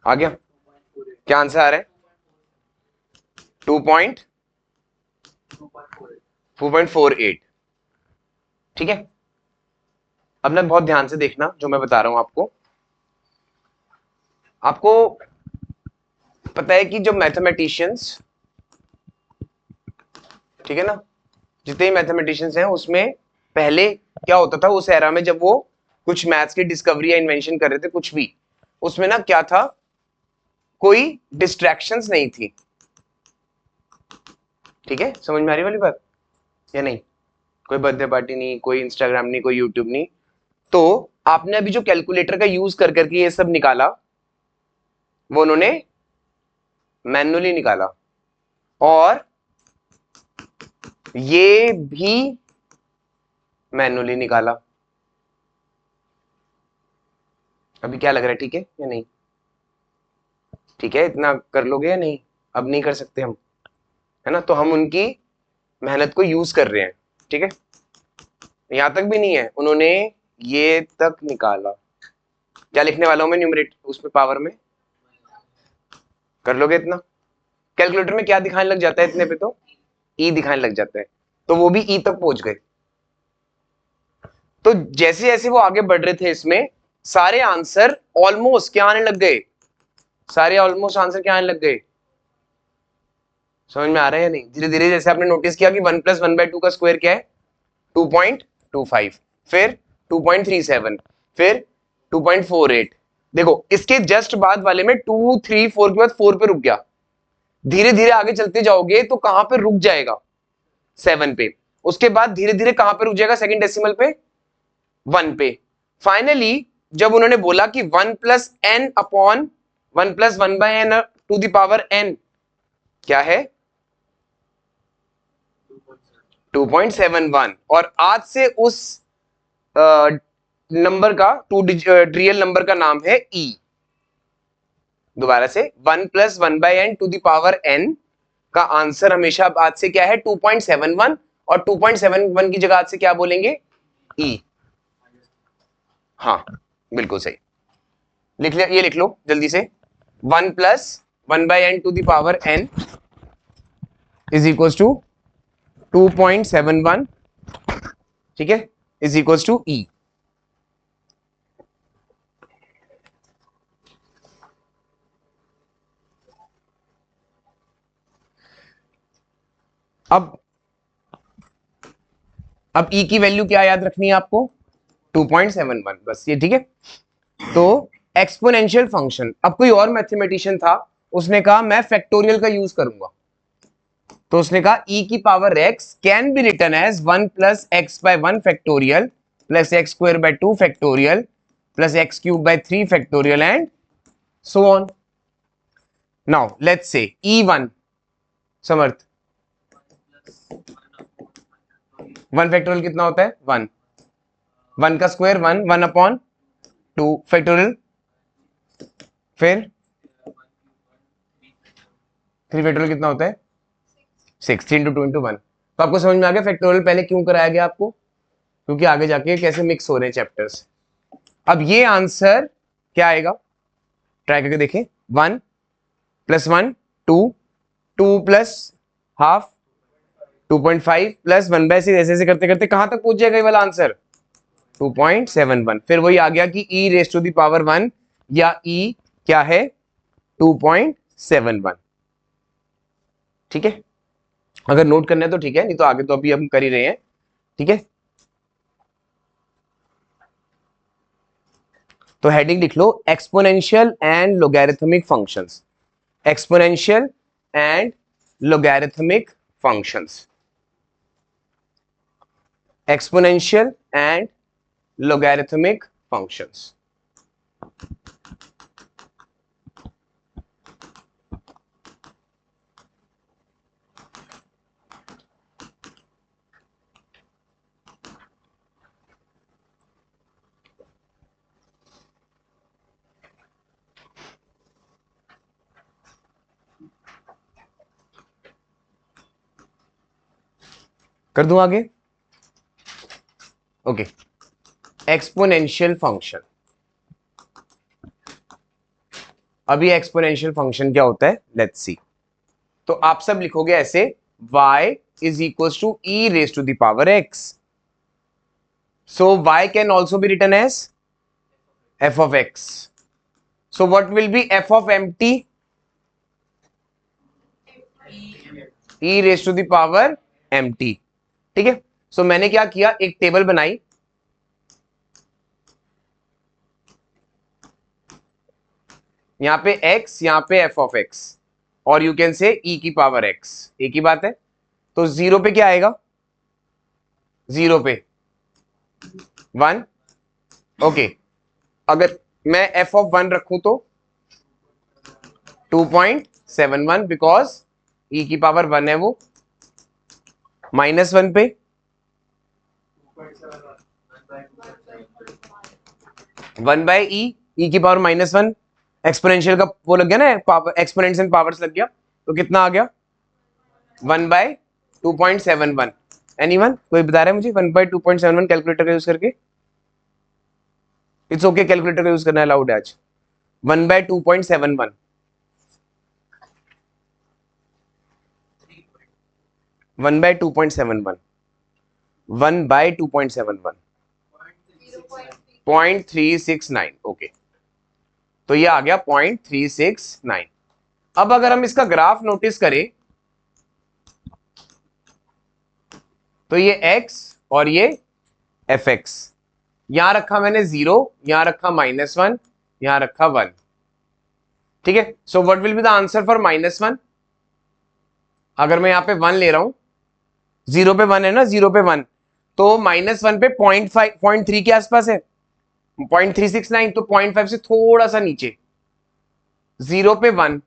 आ गया? क्या आंसर आ रहा है? 2.448। ठीक है, अब ना बहुत ध्यान से देखना जो मैं बता रहा हूं आपको। आपको पता है कि जो मैथमेटिशियंस, ठीक है ना, जितने ही मैथमेटिशियंस हैं उसमें पहले क्या होता था उस एरा में, जब वो कुछ मैथ्स की डिस्कवरी या इन्वेंशन कर रहे थे, कुछ भी, उसमें ना क्या था, कोई डिस्ट्रैक्शंस नहीं थी। ठीक है, समझ में आ रही वाली बात या नहीं? कोई बर्थडे पार्टी नहीं, कोई इंस्टाग्राम नहीं, कोई यूट्यूब नहीं। तो आपने अभी जो कैलकुलेटर का यूज कर करके ये सब निकाला, वो उन्होंने मैन्युअली निकाला, और ये भी मैन्युअली निकाला। अभी क्या लग रहा है, ठीक है या नहीं? ठीक है, इतना कर लोगे या नहीं? अब नहीं कर सकते हम, है ना? तो हम उनकी मेहनत को यूज कर रहे हैं। ठीक है, यहां तक भी नहीं है, उन्होंने ये तक निकाला। क्या लिखने वाला हूं मैं न्यूमरेटर उसमें, पावर में? कर लोगे इतना? कैलकुलेटर में क्या दिखाने लग जाता है इतने पे? तो ई दिखाने लग जाता है, तो वो भी ई तक पहुंच गए। तो जैसे जैसे वो आगे बढ़ रहे थे इसमें, सारे आंसर ऑलमोस्ट क्या आने लग गए, सारे ऑलमोस्ट आंसर क्या आने लग गए? समझ में आ रहा है या नहीं? धीरे धीरे जैसे आपने नोटिस किया कि 1+1/2 का स्क्वायर क्या है? 2.25, फिर 2.37, फिर 2.48। देखो इसके जस्ट बाद वाले में 2 3 4 के बाद 4 पे रुक गया। धीरे धीरे आगे चलते जाओगे तो कहां पे रुक जाएगा? 7 पे। उसके बाद धीरे धीरे कहां पे रुक जाएगा? सेकंड डेसिमल पे, 1 पे। फाइनली जब उन्होंने बोला कि 1+n/1 क्या है? 2.71। और आज से उस नंबर का, रियल नंबर का नाम है ई। दोबारा से, 1+1/n का आंसर हमेशा आज से क्या है? 2.71। और 2.71 की जगह आज से क्या बोलेंगे? ई। हाँ, बिल्कुल सही। लिख लिया? ये लिख लो जल्दी से। 1+1/n इज इक्वल टू 2.71, ठीक है, इज इक्वल टू ई। अब ई की वैल्यू क्या याद रखनी है आपको? 2.71, बस ये, ठीक है। तो एक्सपोनेंशियल फंक्शन, अब कोई और मैथमेटिशियन था, उसने कहा मैं फैक्टोरियल का यूज करूंगा। तो उसने कहा e की power x can be written as 1+x/1 factorial plus x square by 2 factorial plus x cube by 3 factorial and so on. Now let's say e1, Samarth, 1 factorial कितना होता है? 1। 1 का स्क्वायर 1, 1/2 फैक्टोरियल, फिर 3 फैक्टोरियल कितना होता है? 6। 3 × 2 × 1। तो आपको समझ में आ गया फैक्टोरियल पहले क्यों कराया गया आपको? क्योंकि आगे जाके कैसे मिक्स हो रहे हैं चैप्टर्स। अब ये आंसर क्या आएगा, ट्राई करके देखें। 1+1 2, 2+½ 2.5 प्लस 1/6, ऐसे ऐसे करते करते कहां तक पहुंच जाएगा ये वाला आंसर? 2.71। फिर वही आ गया कि e⁻⁻1 या e क्या है? 2.71। ठीक है, अगर नोट करना है तो ठीक है, नहीं तो आगे तो अभी हम कर ही रहे हैं। ठीक है, तो हेडिंग लिख लो, exponential and logarithmic functions. Exponential and logarithmic functions. Exponential and logarithmic functions. कर दूं आगे? Okay, exponential function. अभी एक्सपोनेंशियल फंक्शन क्या होता है, लेट्स सी। तो आप सब लिखोगे ऐसे, y is equals to e raised to the power x. So y can also be written as f of x. So what will be f of mt? e raised to the power mt. ठीक है। सो मैंने क्या किया, एक table बनाई, यहां पे x, यहां पे f of x, और यू कैन से e की पावर x, एक ही बात है। तो जीरो पे क्या आएगा, जीरो पे 1, ओके। अगर मैं f of 1 रखूं तो 2.71, बिकॉज e की पावर 1 है वो। -1 पे 1 बाय e की पावर -1, एक्सपोनेंशियल का वो लग गया ना, एक्सपोनेंट्स एंड पावर्स लग गया, तो कितना आ गया 1 बाय 2.71। एनीवन, कोई बता रहा है मुझे 1 बाय 2.71 कैलकुलेटर का यूज करके? इट्स ओके, कैलकुलेटर का यूज करना अलाउड है आज। 1 बाय 2.71, 1 बाय 2.71, 1 बाय 2.71, 0.369, ओके। तो ये आ गया 0.369। अब अगर हम इसका ग्राफ नोटिस करें तो ये x और ये fx, यहां रखा मैंने 0, यहां रखा -1, यहां रखा 1, ठीक है। So what will be the answer for -1? अगर मैं यहां पे 1 ले रहा हूं, 0 पे 1 है ना, 0 पे 1, तो -1 पे 0.5, 0.3 के आसपास है, 0.369, तो 0.5 से थोड़ा सा नीचे, 0 पे 1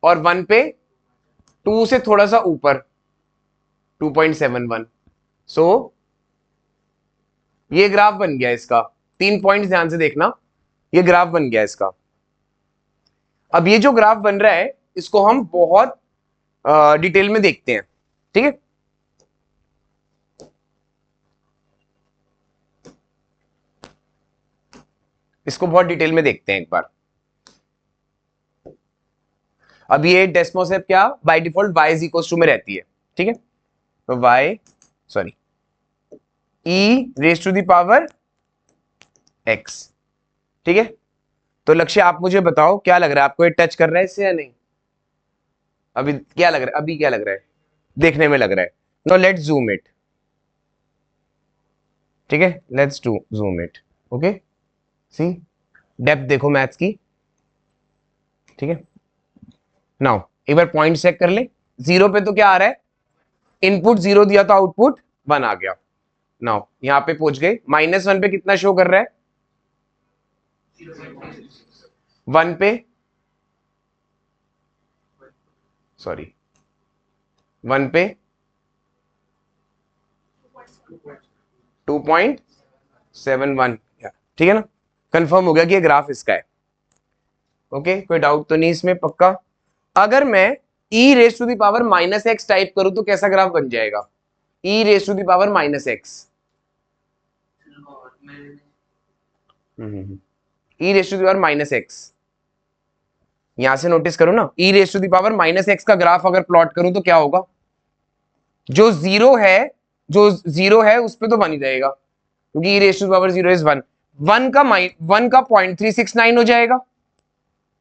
और 1 पे 2 से थोड़ा सा ऊपर 2.71। सो ये ग्राफ बन गया इसका। 3 पॉइंट्स ध्यान से देखना, ये ग्राफ बन गया इसका। अब ये जो ग्राफ बन रहा है इसको हम बहुत डिटेल में देखते हैं, ठीक है। इसको बहुत डिटेल में देखते हैं एक बार। अब ये डेस्मोसेप क्या by default y is equal to में रहती है, ठीक है। तो y, sorry, e raise to the power x, ठीक है। तो लक्ष्य, आप मुझे बताओ क्या लग रहा है आपको, ये टच कर रहा है इससे या नहीं? अभी क्या लग रहा है, अभी क्या लग रहा है, देखने में लग रहा है। नो लेट्स जूम इट, ठीक है, let's do zoom it, okay. See depth देखो मैथ्स की, ठीक है। नाउ एक बार पॉइंट चेक कर ले, 0 पे तो क्या आ रहा है, इनपुट 0 दिया तो आउटपुट 1 आ गया। नाउ यहां पे पहुंच गए, -1 पे कितना शो कर रहा है, 1 पे, सॉरी 1 पे 2.71, ठीक है ना। कंफर्म हो गया कि ये ग्राफ इसका है, ओके। कोई डाउट तो नहीं इसमें, पक्का? अगर मैं e raise to the power -x type करूं तो कैसा ग्राफ बन जाएगा, e raise to the power -x, e raise to the power -x, यहां से नोटिस करो ना, e raise to the power -x का ग्राफ अगर प्लॉट करूं तो क्या होगा, जो जीरो है, जो जीरो है उस पे तो 1 ही रहेगा, क्योंकि e raise to the power 0 is 1, 1 का 0.369 हो जाएगा,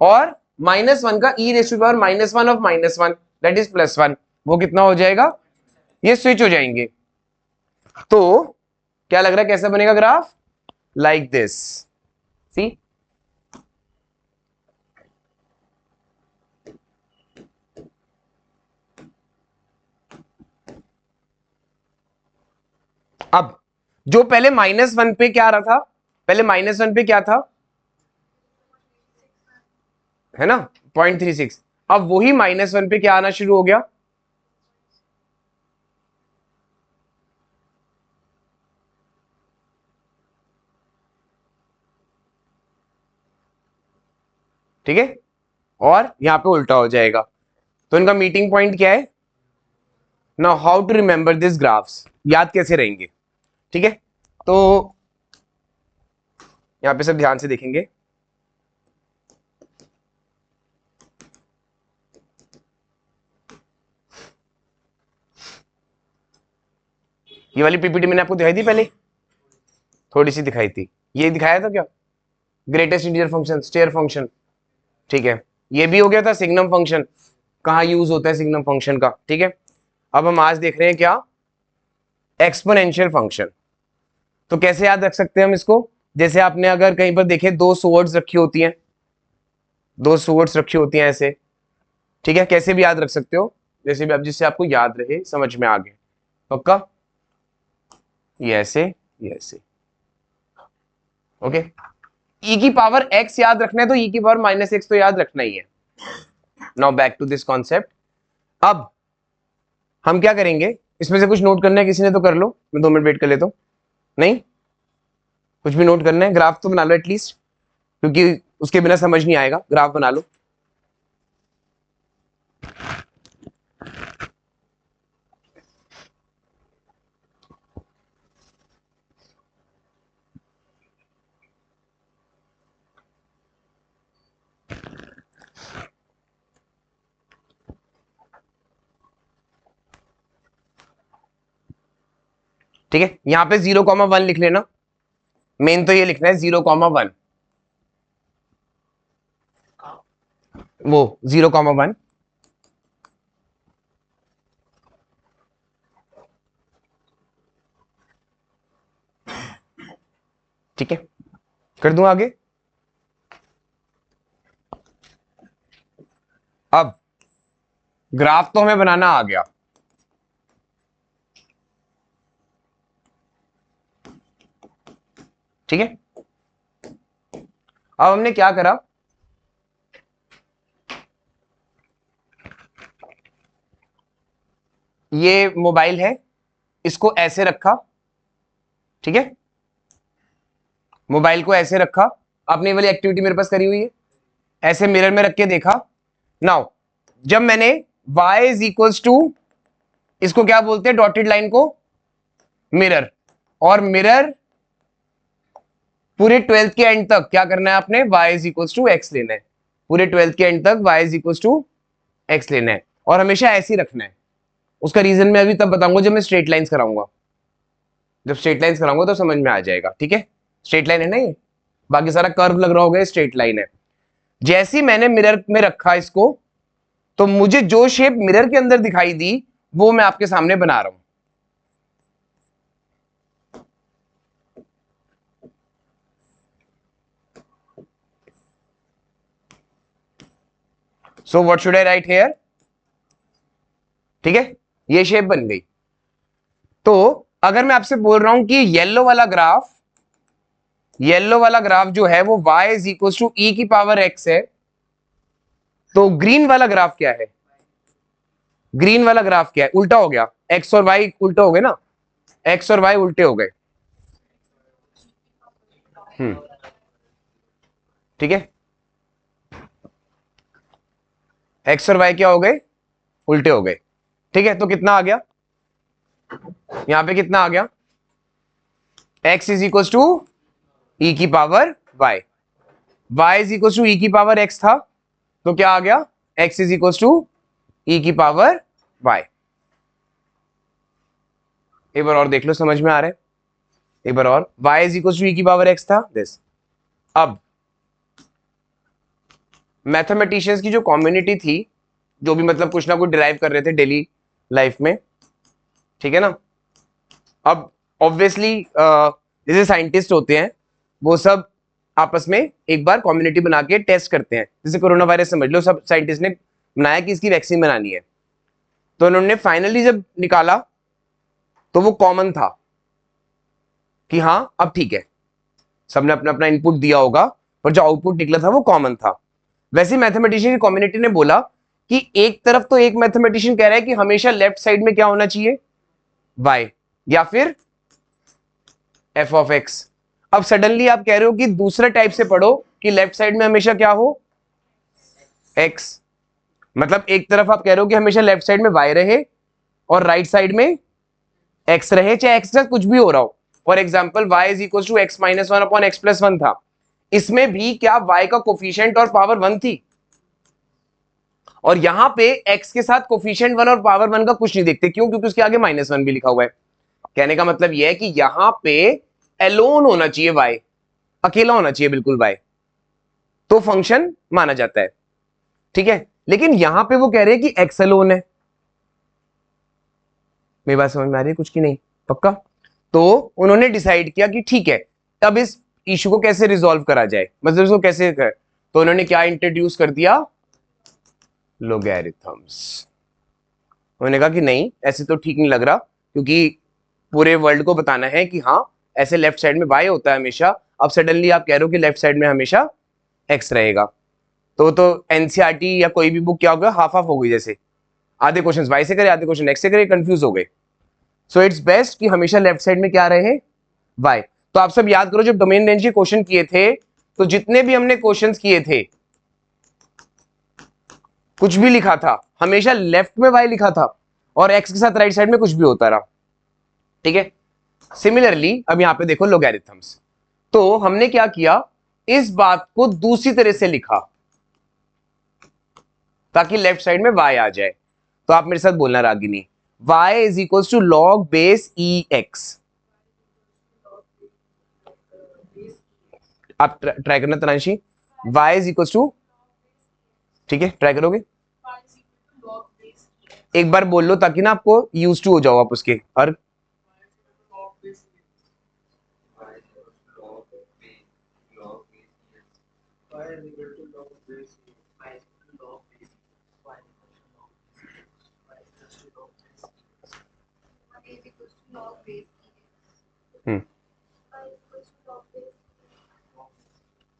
और -1 का e raise to the power -1 of -1 that is +1, वो कितना हो जाएगा, ये स्विच हो जाएंगे। तो क्या लग रहा है कैसा बनेगा ग्राफ, लाइक दिस, सी। अब जो पहले -1 पे क्या आ रहा था, पहले -1 पे क्या था, है ना, 0.36, अब वही -1 पे क्या आना शुरू हो गया, ठीक है, और यहां पे उल्टा हो जाएगा। तो इनका मीटिंग पॉइंट क्या है, now how to remember this graphs, याद कैसे रहेंगे, ठीक है। तो यहां पे सब ध्यान से देखेंगे, ये वाली पीपीटी मैंने आपको दिखाई थी पहले, थोड़ी सी दिखाई थी, ये दिखाया था क्या, greatest integer function, stair function, ठीक है। ये भी हो गया था सिग्नम फंक्शन, कहाँ यूज होता है सिग्नम फंक्शन का, ठीक है। अब हम आज देख रहे हैं क्या, एक्सपोनेंशियल फंक्शन। तो कैसे याद रख सकते हैं हम इसको, जैसे आपने अगर कहीं पर देखे दो सोर्ड्स रखी होती हैं, दो सोर्ड्स रखी होती हैं ऐसे, ठीक है, कैसे भी याद रख सकते हो, जैसे भी आप, जिससे आपको याद रहे, समझ में आ गए, पक्का, ये ऐसे, ये ऐसे, ओके। e की पावर x याद रखना है तो e की पावर -x तो याद रखना ही है। Now back to this concept. अब हम क्या करेंगे, इसमें से कुछ नोट करना है किसी ने तो कर लो, मैं 2 मिनट वेट कर लेता हूं। नहीं, कुछ भी नोट करना है, ग्राफ तो बना लो एटलीस्ट, क्योंकि उसके बिना समझ नहीं आएगा, ग्राफ बना लो। ठीक है, यहां पे 0,1 लिख लेना, मेन तो ये लिखना है 0,1, वो 0,1, ठीक है, कर दूं आगे। अब ग्राफ तो हमें बनाना आ गया, ठीक है। अब हमने क्या करा, ये मोबाइल है, इसको ऐसे रखा, ठीक है, मोबाइल को ऐसे रखा, आपने वाली एक्टिविटी मेरे पास करी हुई है, ऐसे मिरर में रख के देखा। नाउ जब मैंने y इज इक्वल्स टू, इसको क्या बोलते हैं, डॉटेड लाइन को मिरर, और मिरर पूरे 12th के एंड तक क्या करना है आपने, y is equals to x लेना है, पूरे 12th के एंड तक y is equals to x लेना है, और हमेशा ऐसे ही रखना है। उसका रीजन मैं अभी तब बताऊंगा जब मैं स्ट्रेट लाइंस कराऊंगा, जब स्ट्रेट लाइंस कराऊंगा तो समझ में आ जाएगा, ठीक है। स्ट्रेट लाइन है ना ये, बाकी सारा कर्व लग रहा होगा, स्ट्रेट लाइन है। जैसे ही मैंने मिरर में रखा इसको, तो मुझे जो शेप मिरर के अंदर दिखाई दी वो मैं आपके सामने बना रहा हूं। So what should I write here, ठीक है, ये शेप बन गई। तो अगर मैं आपसे बोल रहा हूं कि येलो वाला ग्राफ, येलो वाला ग्राफ जो है वो y is equal to e की पावर x है, तो ग्रीन वाला ग्राफ क्या है, ग्रीन वाला ग्राफ क्या है, उल्टा हो गया, x और y उल्टा हो गए ना, x और y उल्टे हो गए, ठीक है, x और y क्या हो गए, उल्टे हो गए, ठीक है। तो कितना आ गया, यहां पे कितना आ गया, x is equal to e की power y, y is equal to e की पावर x था, तो क्या आ गया, x is equal to e की पावर y। एक बार और देख लो, समझ में आ रहा है, एक बार और, y is equal to e की पावर x था दिस। अब मैथमेटिशियंस की जो कम्युनिटी थी, जो भी मतलब कुछ ना कुछ डिराइव कर रहे थे डेली लाइफ में, ठीक है ना, अब ऑब्वियसली जैसे साइंटिस्ट होते हैं वो सब आपस में एक बार कम्युनिटी बना के टेस्ट करते हैं, जैसे कोरोना वायरस समझ लो, सब साइंटिस्ट ने बनाया कि इसकी वैक्सीन बनानी है, तो उन्होंने फाइनली जब निकाला तो वो कॉमन था कि हाँ अब ठीक है, सबने अपना अपना इनपुट दिया होगा, पर जो आउटपुट निकला था वो कॉमन था। वैसे मैथमेटिशियन की कम्युनिटी ने बोला कि एक तरफ तो एक मैथमेटिशियन कह रहा है कि हमेशा लेफ्ट साइड में क्या होना चाहिए, y, या फिर f ऑफ x। अब सडनली आप कह रहे हो कि दूसरे टाइप से पढ़ो कि लेफ्ट साइड में हमेशा क्या हो, x, मतलब एक तरफ आप कह रहे हो कि हमेशा लेफ्ट साइड में y रहे और राइट साइड में x रहे, चाहे x का कुछ भी हो रहा हो। For example y is equal to x minus 1 upon x plus 1 था, इसमें भी क्या y का कोफिशिएंट और पावर 1 थी, और यहां पे x के साथ कोफिशिएंट 1 और पावर 1 का कुछ नहीं देखते, क्यों, क्योंकि उसके आगे -1 भी लिखा हुआ है। कहने का मतलब यह है कि यहां पे एलोन होना चाहिए y, अकेला होना चाहिए बिल्कुल y, तो फंक्शन माना जाता है, ठीक है। लेकिन यहां पे वो कह रहे हैं कि x एलोन है। मेरी बात समझ में आ रही है कुछ की नहीं? पक्का? तो उन्होंने डिसाइड किया कि ठीक है, तब इस इशू को कैसे रिजॉल्व करा जाए, मतलब इसको कैसे कर, तो उन्होंने क्या इंट्रोड्यूस कर दिया? लोगैरिथम्स। उन्होंने कहा कि नहीं, ऐसे तो ठीक नहीं लग रहा, क्योंकि पूरे वर्ल्ड को बताना है कि हाँ ऐसे लेफ्ट साइड में y होता है हमेशा, अब सडनली आप कह रहे हो कि लेफ्ट साइड में हमेशा x रहेगा, तो एनसीईआरटी या कोई भी बुक क्या होगा, हाफ हाफ हो गई, जैसे आधे क्वेश्चन y से करे आधे क्वेश्चन x से करे, कंफ्यूज हो गए। सो इट्स बेस्ट कि हमेशा लेफ्ट साइड में क्या रहे, y। तो आप सब याद करो, जब डोमेन रेंज के क्वेश्चन किए थे, तो जितने भी हमने क्वेश्चंस किए थे, कुछ भी लिखा था हमेशा लेफ्ट में y लिखा था, और x के साथ राइट साइड में कुछ भी होता रहा, ठीक है। सिमिलरली अब यहां पे देखो लोगैरिथम्स, तो हमने क्या किया, इस बात को दूसरी तरह से लिखा ताकि लेफ्ट साइड में y आ जाए। तो आप मेरे साथ बोलना Ragini, y is equal to log base e x. आप ट्राई करना Tanashi, y is equal to, ठीक है ट्राई करोगे, एक बार बोल लो ताकि ना आपको यूज टू हो जाओ आप उसके। और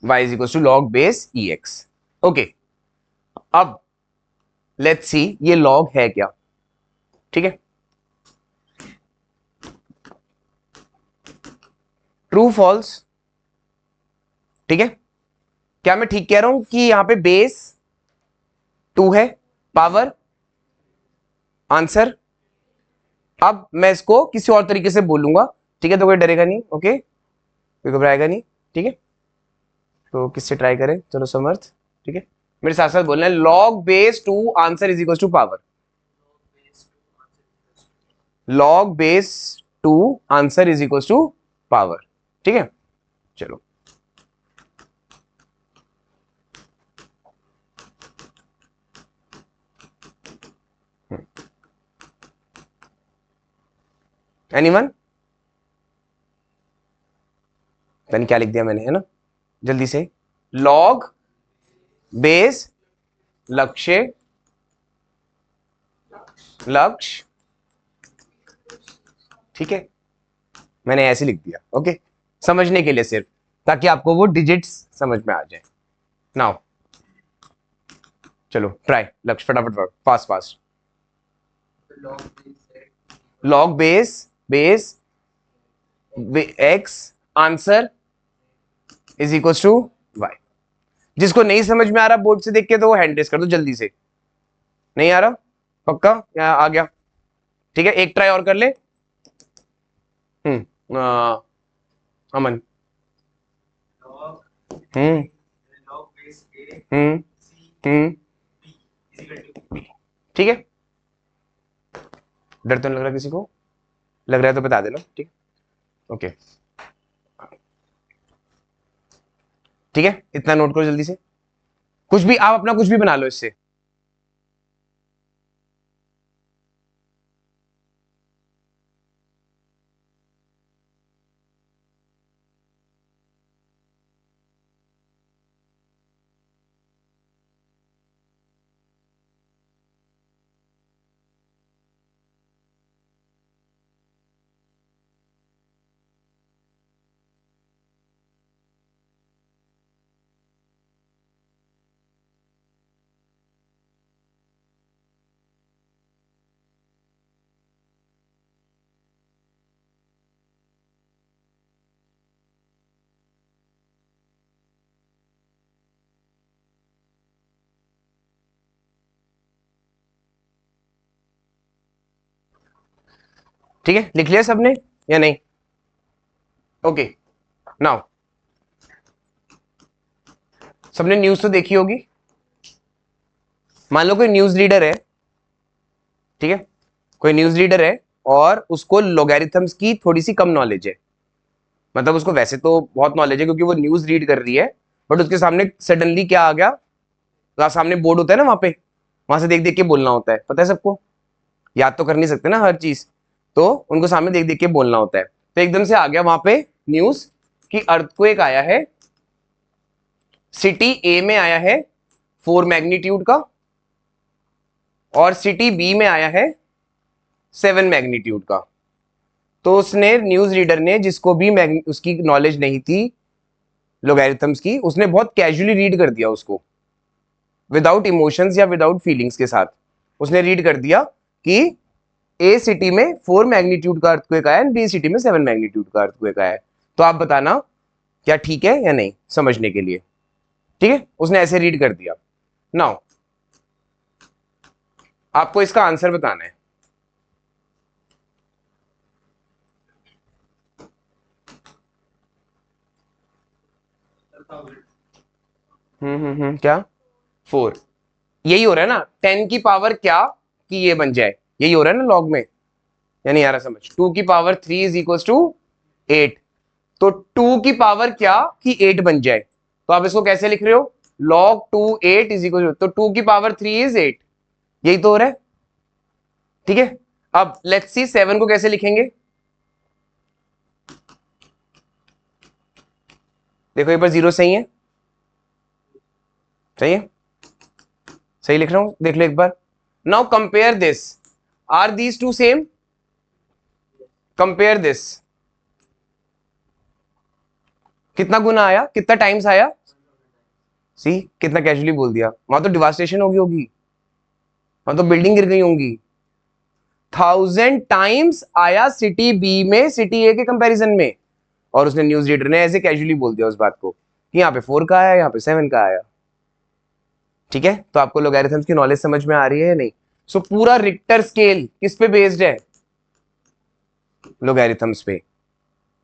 y is equal to log base e x. Okay, अब लेट्स सी ये लॉग है क्या, ठीक है। ट्रू फॉल्स, ठीक है। क्या मैं ठीक कह रहा हूं कि यहां पे बेस 2 है, पावर आंसर? अब मैं इसको किसी और तरीके से बोलूंगा, ठीक है, तो कोई डरेगा नहीं, ओके, कोई घबराएगा नहीं, ठीक है। तो किससे ट्राई करें, चलो समर्थ, ठीक है, मेरे साथ साथ बोलना है, log base 2 answer is equal to power. Log base 2 answer is equal to power, ठीक है। चलो एनीवन, यानी क्या लिख दिया मैंने, है ना, जल्दी से, लॉग बेस लक्ष्य, लक्ष्य, ठीक है, मैंने ऐसे लिख दिया, ओके, समझने के लिए सिर्फ, ताकि आपको वो डिजिट्स समझ में आ जाए। नाउ चलो ट्राई, लक्ष्य फटाफट fast fast. Log base x answer is equal to y. जिसको नहीं समझ में आ रहा बोर्ड से देख के, तो वो हैंड रेस कर दो जल्दी से। नहीं आ रहा? पक्का या आ गया? ठीक है, एक ट्राई और कर ले। अमन। हम्म हम्म हम्म ठीक है, डर तो नहीं लग रहा किसी को? लग रहा है तो बता देना, ठीक है, ओके, ठीक है, इतना नोट करो जल्दी से, कुछ भी आप अपना कुछ भी बना लो इससे। ठीक है, लिख लिया सबने या नहीं? ओके, नाउ सबने न्यूज तो देखी होगी। मान लो कोई न्यूज रीडर है, ठीक है, कोई न्यूज रीडर है, और उसको लॉगरिथम्स की थोड़ी सी कम नॉलेज है, मतलब उसको वैसे तो बहुत नॉलेज है क्योंकि वो न्यूज रीड कर रही है, बट उसके सामने सडनली क्या आ गया, सामने बोर्ड होता है ना, वहां से देख देख के बोलना होता है, पता है सबको, याद तो कर नहीं सकते ना हर चीज, तो उनको सामने देख देख के बोलना होता है। तो एकदम से आ गया वहां पे न्यूज कि अर्थक्वेक आया है, सिटी ए में आया है 4 मैग्नीट्यूड का, और सिटी बी में आया है 7 मैग्नीट्यूड का। तो उसने न्यूज रीडर ने, जिसको भी उसकी नॉलेज नहीं थी लोगैरिथम्स की, उसने बहुत कैजुअली रीड कर दिया उसको, विदाउट इमोशंस या विदाउट फीलिंग्स के साथ उसने रीड कर दिया कि ए सिटी में 4 मैग्नीट्यूड का अर्थक्वेक आया है, बी सिटी में 7 मैग्नीट्यूड का अर्थक्वेक आया है। तो आप बताना क्या ठीक है या नहीं, समझने के लिए, ठीक है, उसने ऐसे रीड कर दिया। नाउ आपको इसका आंसर बताना है। क्या 4, यही हो रहा है ना, 10 की पावर क्या कि ये बन जाए, यही हो रहा है ना लॉग में, या नहीं आ रहा समझ, 2 की पावर 3 इज इक्वल टू 8, तो 2 की पावर क्या कि 8 बन जाए, तो आप इसको कैसे लिख रहे हो, log 2 8 इज इक्वल टू, तो 2 की पावर 3 इज 8, यही तो हो रहा है, ठीक है। अब लेट्स सी 7 को कैसे लिखेंगे, देखो एक बार 0 सही है, सही है, सही लिख रहा हूं, देख लो एक बार। Now compare this, are these two same, compare this, कितना गुना आया, कितना टाइम्स आया, सी कितना कैजुअली बोल दिया, वहां तो डिवास्टेशन होगी होगी, वहां तो बिल्डिंग गिर गई होंगी, 1000 टाइम्स आया सिटी बी में सिटी ए के कंपैरिजन में, और उसने न्यूज रीडर ने ऐसे कैजुअली बोल दिया उस बात को कि यहाँ पे 4 का आया, यहाँ पे 7 का आया, ठीक है। तो आपको लोगैरिथम्स की नॉलेज समझ में आ रही है या नहीं। सो पूरा रिक्टर स्केल किस पे बेस्ड है, लोगैरिथम्स पे।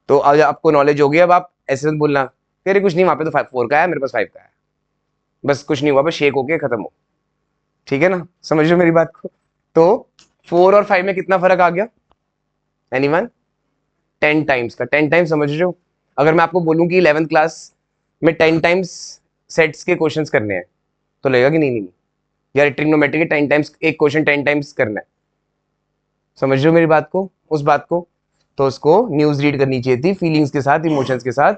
तो अब आपको नॉलेज हो गई, अब आप ऐसे मत बोलना कि अरे कुछ नहीं, वहां पे तो 4 का है, मेरे पास 5 का है, बस कुछ नहीं हुआ, बस शेक होके खत्म हो, ठीक है ना, समझ लो मेरी बात को। तो 4 और 5 में कितना फर्क आ गया, एनीवन, 10 टाइम्स का, 10 टाइम्स समझ रहे हो। अगर मैं आपको बोलूं कि 11th क्लास में 10 टाइम्स सेट्स के क्वेश्चंस करने हैं, तो लगेगा कि नहीं नहीं नहीं, यार ट्रिग्नोमेट्री के 10 टाइम्स एक क्वेश्चन 10 टाइम्स करना है, समझ रहे हो मेरी बात को, उस बात को। तो उसको न्यूज रीड करनी चाहिए थी फीलिंग्स के साथ, इमोशंस के साथ,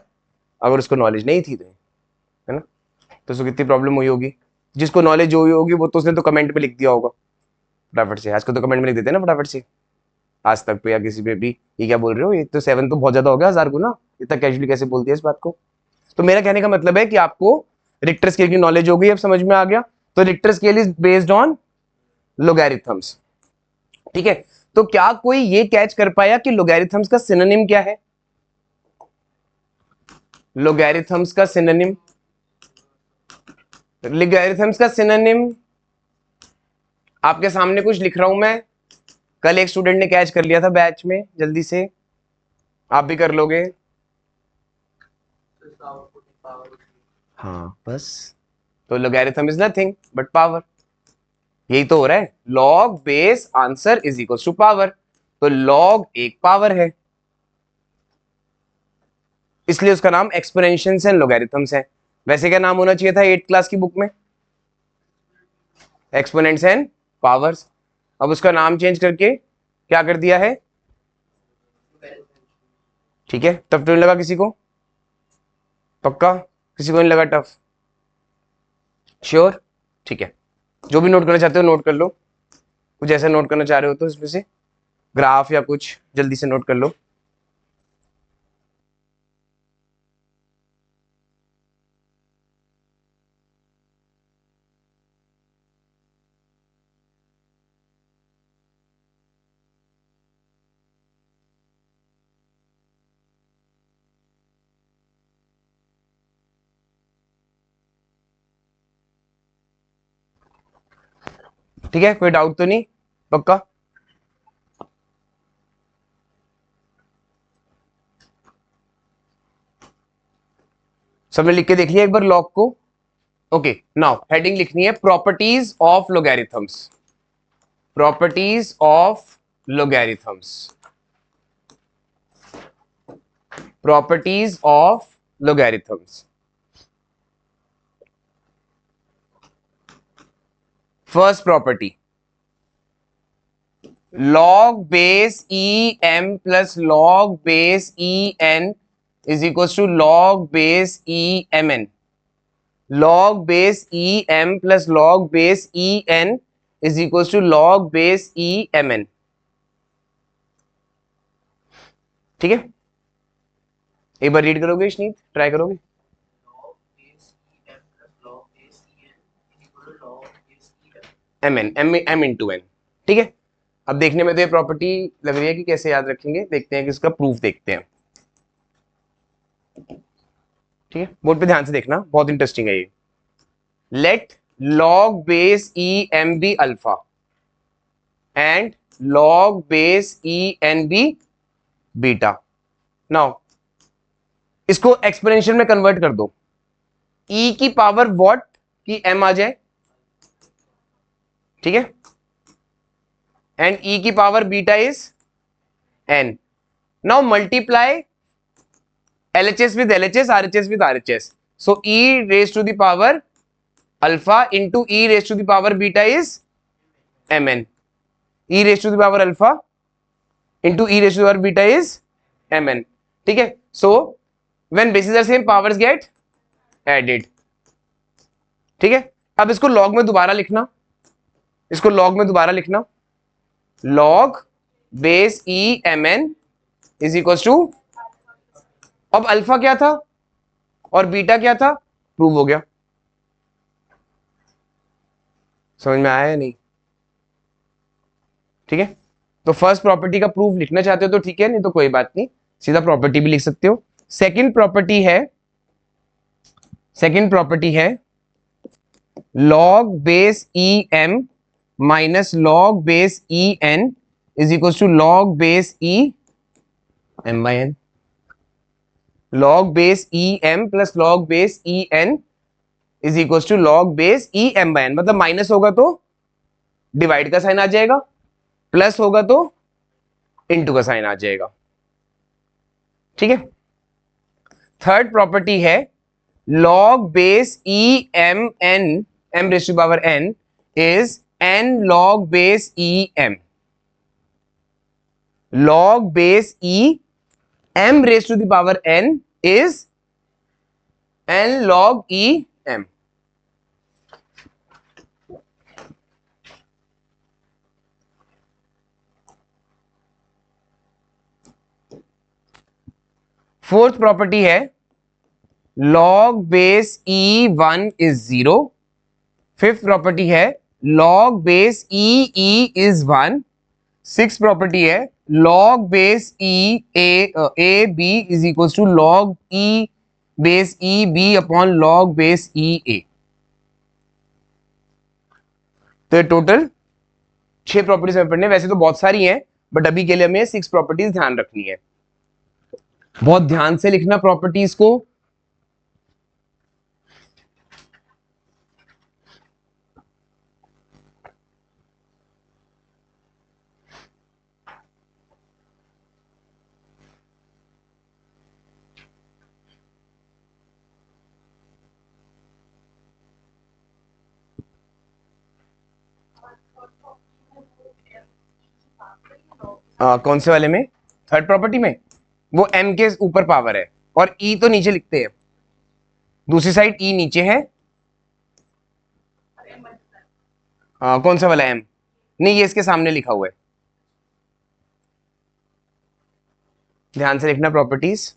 अगर उसको नॉलेज नहीं थी तो, है ना। तो उसको कितनी प्रॉब्लम हुई होगी, जिसको नॉलेज हुई होगी वो तो उसने तो कमेंट पे लिख दिया होगा फटाफट से, आज को तो कमेंट में लिख देते हैं ना फटाफट से, आज तक पे या किसी पे भी, ये क्या बोल रहे हो, ये तो 7 तो बहुत ज्यादा हो गया, 1000 गुना, इतना कैजुअली कैसे बोल दिया इस बात को। तो मेरा कहने का मतलब है कि आपको रिक्टर स्केल की नॉलेज हो गई, अब समझ में आ गया। तो Richter scale is based on logarithms, ठीक है। तो क्या कोई ये कैच कर पाया कि लोगैरिथम्स का सिनोनिम क्या है, लोगैरिथम्स का सिनोनिम, लोगैरिथम्स का सिनोनिम आपके सामने कुछ लिख रहा हूं मैं, कल एक स्टूडेंट ने कैच कर लिया था बैच में, जल्दी से आप भी कर लोगे, हाँ बस। तो logarithm is nothing but power, यही तो हो रहा है, log base answer is equal to power, तो लॉग एक पावर है, इसलिए उसका नाम एक्सपोनेंशियल्स एंड लोगैरिथम्स है। वैसे क्या नाम होना चाहिए था 8th क्लास की बुक में, एक्सपोनेंट्स एंड पावर्स, अब उसका नाम चेंज करके क्या कर दिया है, ठीक है। टफ तो नहीं लगा किसी को, पक्का किसी को नहीं लगा टफ, श्योर, ठीक है। जो भी नोट करना चाहते हो नोट कर लो, कुछ ऐसा नोट करना चाह रहे हो तो इसमें से ग्राफ या कुछ जल्दी से नोट कर लो। ठीक है, कोई डाउट तो नहीं, पक्का। सबने लिख के देख लिया एक बार लॉग को, ओके। नाउ हेडिंग लिखनी है properties of logarithms, properties of logarithms. Properties of logarithms. First property, log base e m plus log base e n is equals to log base e m n. Log base e m plus log base e n is equals to log base e m n. ठीक है, एक बार read करोगे Shaneet, try करोगे? M n, m into n. ठीक है, अब देखने में तो ये प्रॉपर्टी लग रही है कि कैसे याद रखेंगे, देखते हैं कि इसका प्रूफ देखते हैं. ठीक है, बोर्ड पे ध्यान से देखना, बहुत इंटरेस्टिंग है ये. Let log base e m be alpha and log base e n be beta. Now इसको एक्सपोनेंशियल में कन्वर्ट कर दो. ई की पावर व्हाट की एम आ जाए, ठीक है, एंड ई की power beta is n. Now multiply LHS with LHS, RHS with RHS. So e raised to the power alpha into e raised to the power beta is mn. E raised to the power alpha into e raised to the power beta is mn. ठीक है, so when bases are same, powers get added. ठीक है, अब इसको log में दोबारा लिखना, इसको log में दोबारा लिखना. log base e mn is equals to, अब अल्फा क्या था और बीटा क्या था, प्रूव हो गया. समझ में आया या नहीं? ठीक है, तो फर्स्ट प्रॉपर्टी का प्रूफ लिखना चाहते हो तो ठीक है, नहीं तो कोई बात नहीं, सीधा प्रॉपर्टी भी लिख सकते हो. सेकंड प्रॉपर्टी है log base e m minus log base e n is equal to log base e m by n. Log base e m plus log base e n is equal to log base e m by n. मतलब minus होगा तो divide का sign आ जाएगा, plus होगा तो into का sign आ जाएगा. ठीक है, थर्ड प्रॉपर्टी है log base e m n m raise to power n is n log base e m. Log base e m raised to the power n is n log e m. Fourth property है log base e1 is 0. Fifth property है log base e is 1. Six property है log base a b is equals to log e base e b upon log base e a. तो ये total 6 properties हमें पढ़ने. वैसे तो बहुत सारी हैं, बट अभी के लिए हमें 6 प्रॉपर्टीज ध्यान रखनी है. बहुत ध्यान से लिखना प्रॉपर्टीज को. कौन से वाले में? थर्ड प्रॉपर्टी में वो m के ऊपर पावर है और e तो नीचे लिखते हैं, दूसरी साइड e नीचे है. कौन सा वाला m? नहीं, ये इसके सामने लिखा हुआ है. ध्यान से लिखना प्रॉपर्टीज.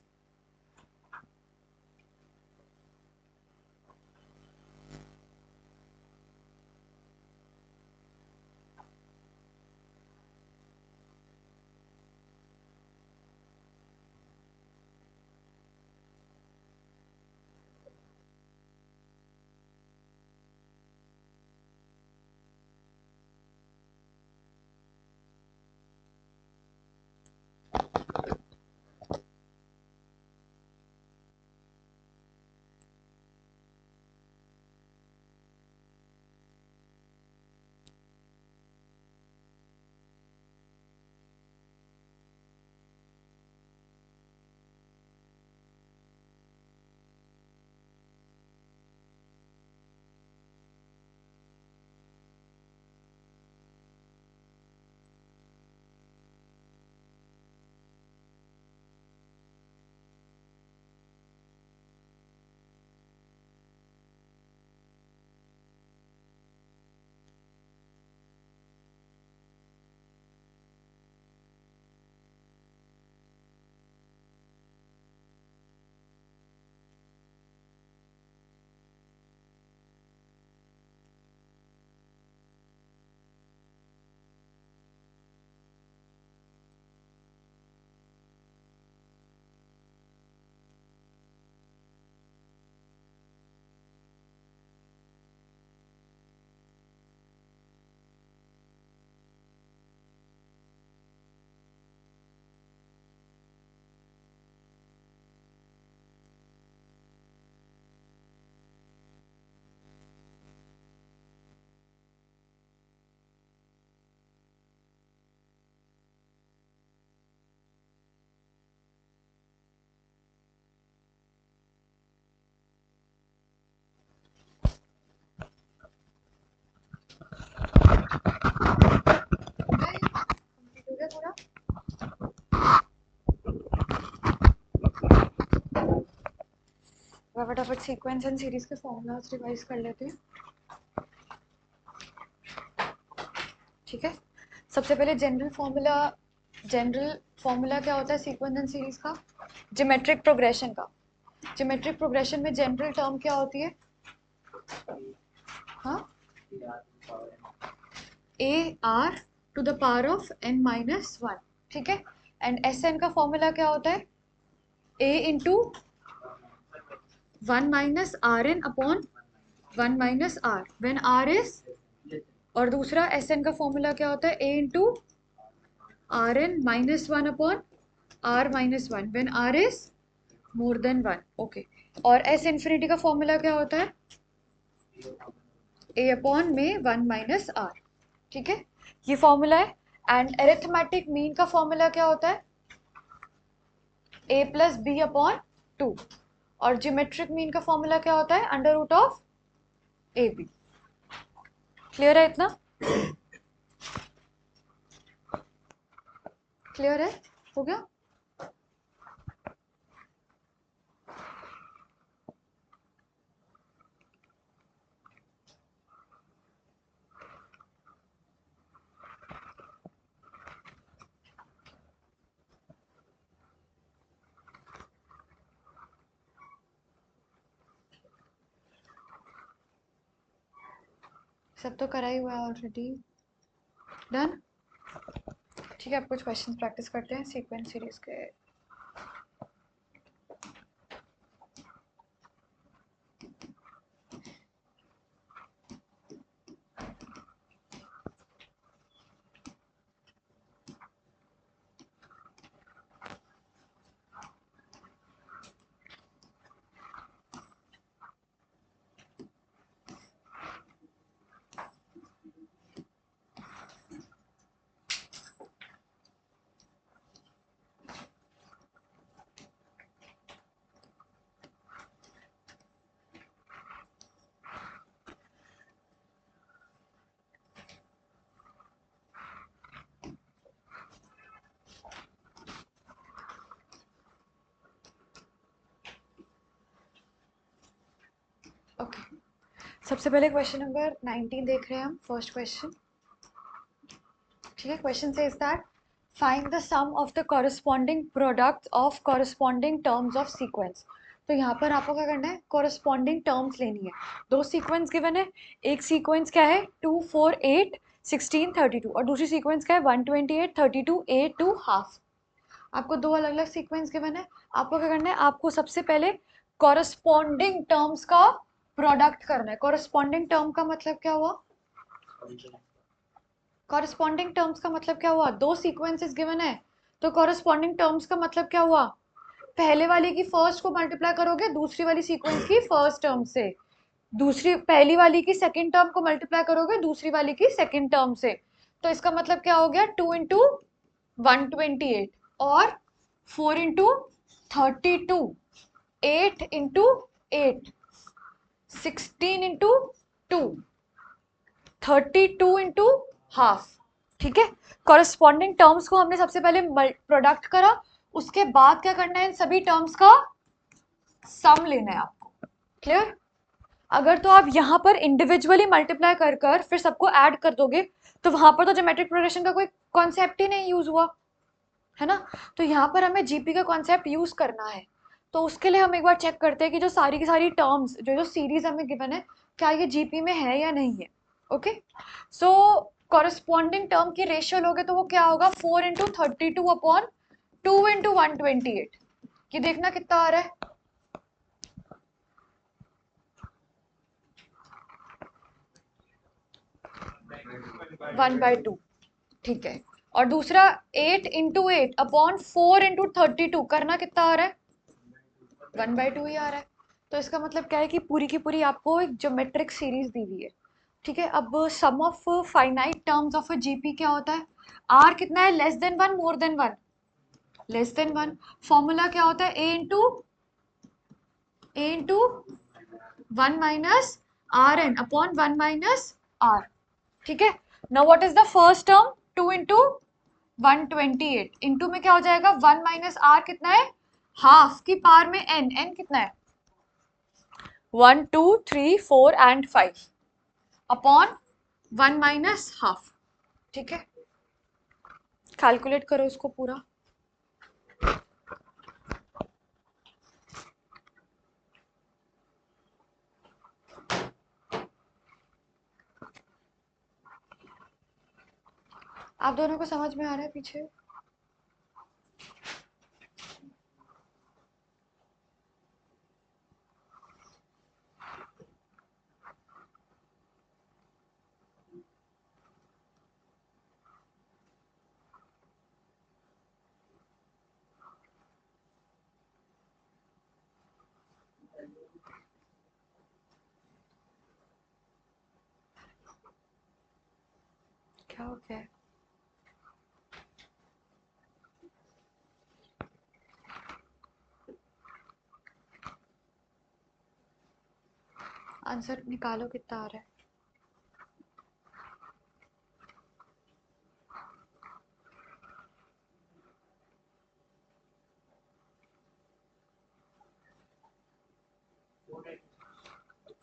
फटाफट सीक्वेंस एंड सीरीज के फॉर्मूलाज रिवाइज कर लेते हैं। ठीक है, सबसे पहले जनरल फॉर्मूला क्या होता है सीक्वेंस एंड सीरीज का? ज्योमेट्रिक प्रोग्रेशन का। ज्योमेट्रिक प्रोग्रेशन में जनरल टर्म क्या होती है? हाँ, a r to the power of n minus one. ठीक है, एंड एस एन का फॉर्मूला क्या होता है? A into one minus r n upon one minus r when r is, और दूसरा एस एन का फॉर्मूला क्या होता है? A into r n minus one upon r minus one when r is more than one. Okay, और s infinity का formula क्या होता है? ए अपॉन में वन माइनस आर। ठीक है, ये फॉर्मूला है। एंड एरिथमेटिक मीन का फॉर्मूला क्या होता है? A plus b upon two. और ज्योमेट्रिक मीन का फॉर्मूला क्या होता है? Under root of a b. Clear है इतना? क्लियर है? हो गया? सब तो करा ही हुआ है ऑलरेडी। डन? ठीक है, अब कुछ क्वेश्चन प्रैक्टिस करते हैं सीक्वेंस सीरीज के। ओके, सबसे पहले क्वेश्चन नंबर 19 देख रहे हैं हम। First question. ठीक है, क्वेश्चन से is that find the sum of the corresponding product of corresponding terms of sequence. तो यहाँ पर आपको क्या करना है? कॉरस्पॉन्डिंग टर्म्स लेनी है। दो सीक्वेंस गिवन है। एक सीक्वेंस क्या है? 2 4 8 16 32, और दूसरी सीक्वेंस क्या है? 128 32 8 2 हाफ। आपको दो अलग अलग सीक्वेंस गिवन है। आपको क्या करना है? आपको सबसे पहले कॉरस्पॉन्डिंग टर्म्स का प्रोडक्ट करना है। कॉरस्पॉन्डिंग टर्म का मतलब क्या हुआ? कॉरस्पॉन्डिंग टर्म्स का मतलब क्या हुआ? दो सीक्वेंसेस गिवन है, तो कॉरस्पॉन्डिंग टर्म्स का मतलब क्या हुआ? पहले वाली की फर्स्ट को मल्टीप्लाई करोगे दूसरी वाली सीक्वेंस की फर्स्ट टर्म से, दूसरी पहली वाली की सेकंड टर्म को मल्टीप्लाई करोगे दूसरी वाली की सेकंड टर्म से। तो इसका मतलब क्या हो गया? 2 इंटू 128 और 4 into 32, 8 into 8, 16 into 2, 32 into half. ठीक है, कॉरस्पॉन्डिंग टर्म्स को हमने सबसे पहले प्रोडक्ट करा, उसके बाद क्या करना है? इन सभी टर्म्स का सम लेना है आपको। क्लियर? अगर तो आप यहाँ पर इंडिविजुअली मल्टीप्लाई कर कर फिर सबको ऐड कर दोगे तो वहां पर तो ज्योमेट्रिक प्रोग्रेशन का कोई कॉन्सेप्ट ही नहीं यूज हुआ है ना। तो यहाँ पर हमें जीपी का कॉन्सेप्ट यूज करना है। तो उसके लिए हम एक बार चेक करते हैं कि जो सारी की सारी टर्म्स जो जो सीरीज हमें गिवन है क्या ये जीपी में है या नहीं है। ओके, सो कॉरस्पॉन्डिंग टर्म की रेशियो लोगे तो वो क्या होगा? 4 इंटू 32 अपॉन 2 इंटू 128। ये देखना कितना आ रहा है? 1/2। ठीक है, और दूसरा 8 इंटू 8 अपॉन 4 इंटू 32 करना कितना आ रहा है? 1/2 ही आ रहा है। तो इसका मतलब क्या है कि पूरी की पूरी आपको एक ज्योमेट्रिक सीरीज दी हुई है। ठीक है, अब sum of finite terms of a GP क्या होता है? आर कितना है? Less than one, more than one? Less than one. Formula क्या होता है? A into one minus r n upon one minus r. ठीक है, now what is the first term? 2 into 128 into में क्या हो जाएगा? 1 माइनस आर कितना है? हाफ की पावर में एन। एन कितना है? 1 2 3 4 एंड 5 अपॉन 1 माइनस हाफ। ठीक है, कैलकुलेट करो इसको पूरा। आप दोनों को समझ में आ रहा है पीछे? क्या हो गया? आंसर निकालो कितना आ रहा है।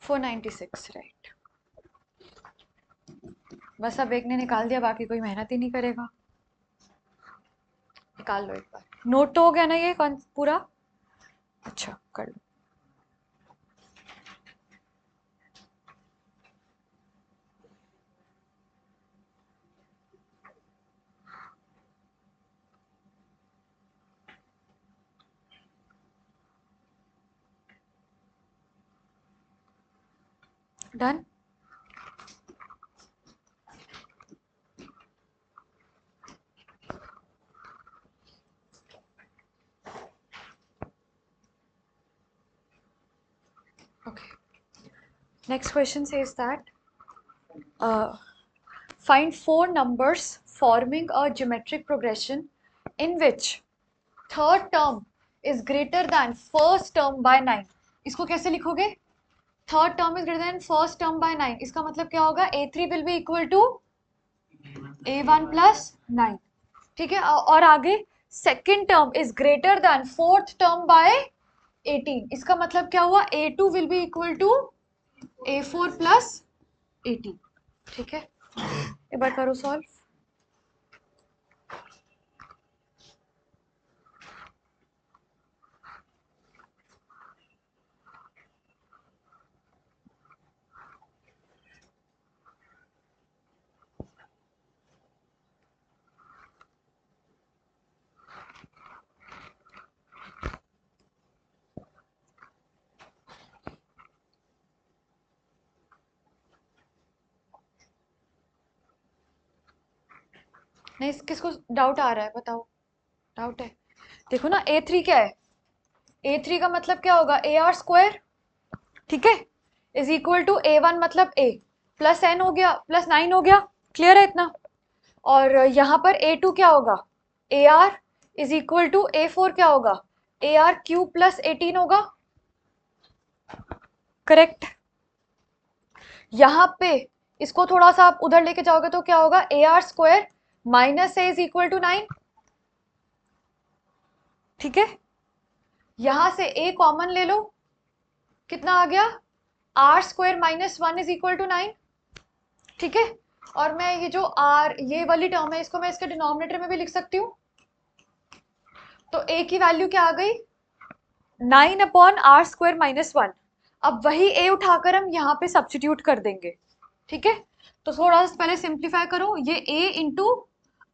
Four 496, right. बस अब एक ने निकाल दिया, बाकी कोई मेहनत ही नहीं करेगा। निकाल लो एक बार। नोट तो हो गया ना ये कौन पूरा? अच्छा, कर लो। Done. Okay. Next question says that find 4 numbers forming a geometric progression in which third term is greater than first term by 9. इसको कैसे लिखोगे? Third term is greater than first term by 9. इसका मतलब क्या होगा? A3 will be equal to A1 plus 9. ठीक है, और आगे second term is greater than fourth term by 18. इसका मतलब क्या हुआ? A2 will be equal to A4 plus 18. ठीक है, एक बार करो सॉल्व। नहीं, किसको डाउट आ रहा है बताओ? डाउट है? देखो ना, A3 क्या है? A3 का मतलब क्या होगा? AR स्क्वायर, ठीक है, इज इक्वल टू A1 मतलब A प्लस N हो गया प्लस 9 हो गया। क्लियर है इतना? और यहाँ पर A2 क्या होगा? AR is equal to A4 क्या होगा? AR क्यूब प्लस 18 होगा। करेक्ट। यहाँ पे इसको थोड़ा सा आप उधर लेके जाओगे तो क्या होगा? AR square minus A is equal to 9। ठीक है, यहां से A कॉमन ले लो, कितना आ गया? R square minus 1 is equal to 9। ठीक है, और मैं ये जो R ये वाली टर्म है इसको मैं इसके डिनोमिनेटर में भी लिख सकती हूँ। तो A की वैल्यू क्या आ गई? 9 अपॉन R स्क्वायर माइनस 1। अब वही A उठाकर हम यहाँ पे सब्सटीट्यूट कर देंगे। ठीक है, तो थोड़ा सा पहले सिंप्लीफाई करो, ये A into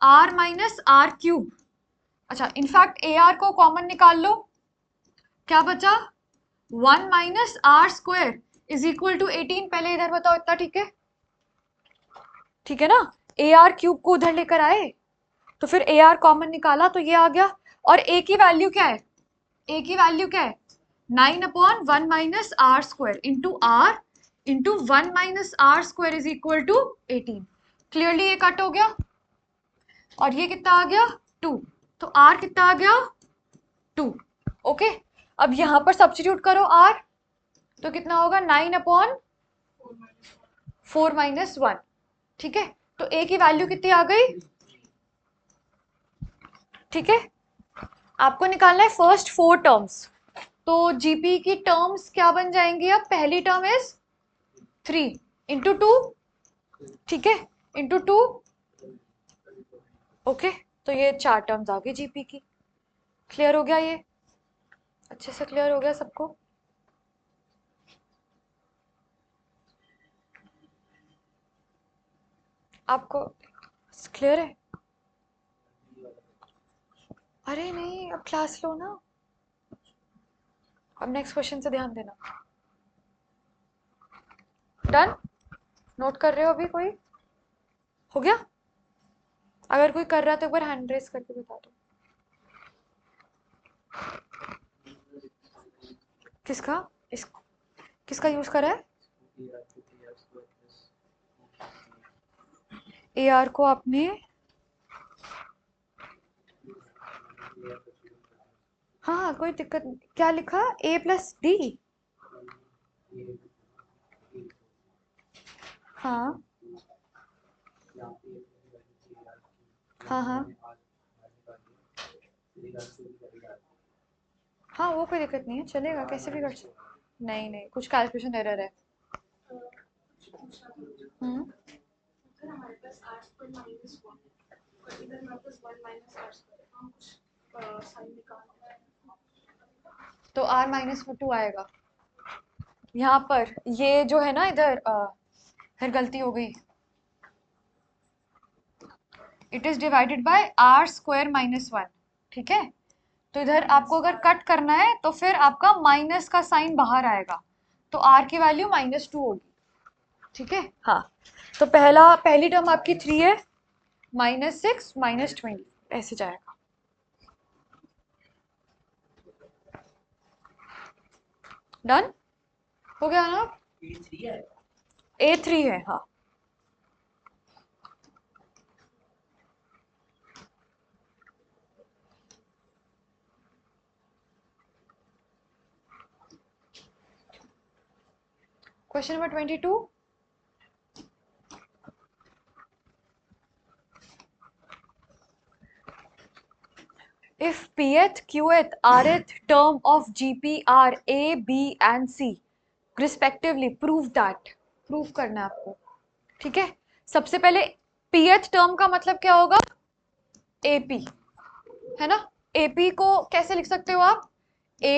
R minus r cube. अच्छा, इनफैक्ट AR को कॉमन निकाल लो, क्या बचा? 1 minus r square is equal to 18। पहले इधर बताओ इतना, ठीक है? ठीक है ना, AR क्यूब को उधर लेकर आए तो फिर AR कॉमन निकाला तो ये आ गया। और A की वैल्यू क्या है? A की वैल्यू क्या है? 9 upon 1 minus r square into R into 1 minus r square is equal to 18। Clearly ये कट हो गया, और ये कितना आ गया? 2। तो R कितना आ गया? 2। ओके, अब यहां पर सब्स्टिट्यूट करो R, तो कितना होगा? 9 अपॉन 4 माइनस 1। ठीक है, तो A की वैल्यू कितनी आ गई? ठीक है, आपको निकालना है फर्स्ट 4 टर्म्स। तो जीपी की टर्म्स क्या बन जाएंगी? अब पहली टर्म इज 3 इंटू 2, ठीक है, इंटू 2, ओके। तो ये 4 टर्म्स आ गई जीपी की। क्लियर हो गया? ये अच्छे से क्लियर हो गया सबको? आपको क्लियर है? अरे नहीं, अब क्लास लो ना। अब नेक्स्ट क्वेश्चन से ध्यान देना। डन? नोट कर रहे हो अभी कोई? हो गया? अगर कोई कर रहा है तो एक बार हैंड रेस करके बता दो। किसका? इस किसका यूज करा है? ए आर को आपने, हाँ हाँ कोई दिक्कत नहीं। क्या लिखा? ए प्लस डी? हाँ हाँ हाँ हाँ, वो कोई दिक्कत नहीं है, चलेगा, कैसे भी कर सकते। नहीं नहीं, कुछ कैलकुलेशन एरर है। हम्म। तो आर माइनस में 2 आएगा यहाँ पर। ये जो है ना इधर, फिर गलती हो गई। It is divided by r square minus 1, ठीक है। तो इधर आपको अगर कट करना है तो फिर आपका माइनस का साइन बाहर आएगा, तो आर की वैल्यू -2 होगी, ठीक है। हाँ, तो पहली टर्म आपकी 3 है, -6 -20 ऐसे जाएगा। डन हो गया ना? A3 है, हाँ। Question number 22। If pth, qth, rth term of GP are A, B and C respectively, prove that। Prove करना है आपको, ठीक है। सबसे पहले pth टर्म का मतलब क्या होगा? AP, है ना। AP को कैसे लिख सकते हो आप? A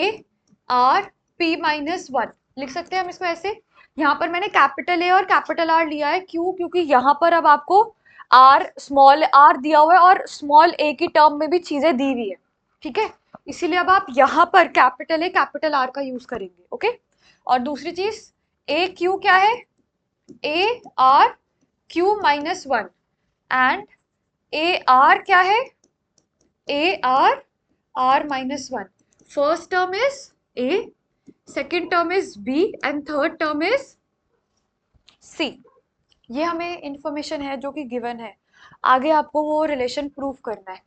R P -1 लिख सकते हैं हम इसको ऐसे। यहाँ पर मैंने कैपिटल A और कैपिटल R लिया है, क्यों? क्योंकि यहाँ पर अब आपको R स्मॉल r दिया हुआ है और स्मॉल a की टर्म में भी चीजें दी हुई है, ठीक है। इसीलिए अब आप यहाँ पर कैपिटल A कैपिटल R का यूज करेंगे, ओके। और दूसरी चीज, A Q क्या है? A R Q -1 and A R क्या है? A R R -1. First term is A, second term is B and third term is C। ये हमें इंफॉर्मेशन है जो कि गिवन है। आगे आपको वो रिलेशन प्रूव करना है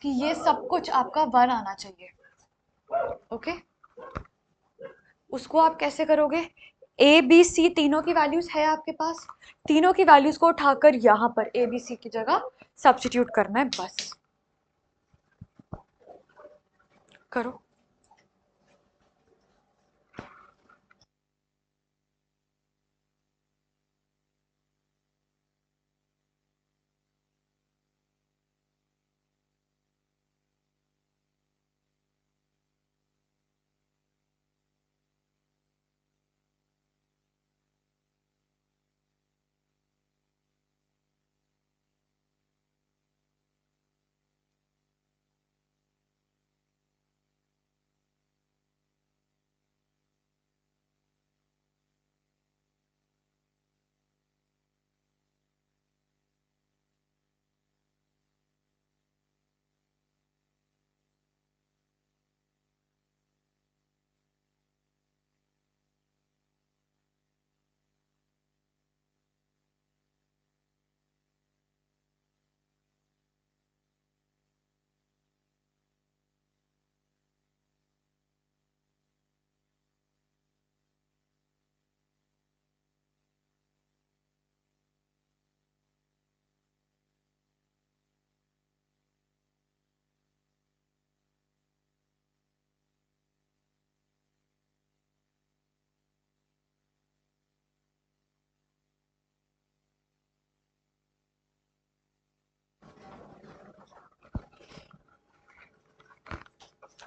कि ये सब कुछ आपका 1 आना चाहिए, ओके। उसको आप कैसे करोगे? ए बी सी तीनों की वैल्यूज है आपके पास, तीनों की वैल्यूज को उठाकर यहाँ पर ए बी सी की जगह सब्स्टिट्यूट करना है, बस करो।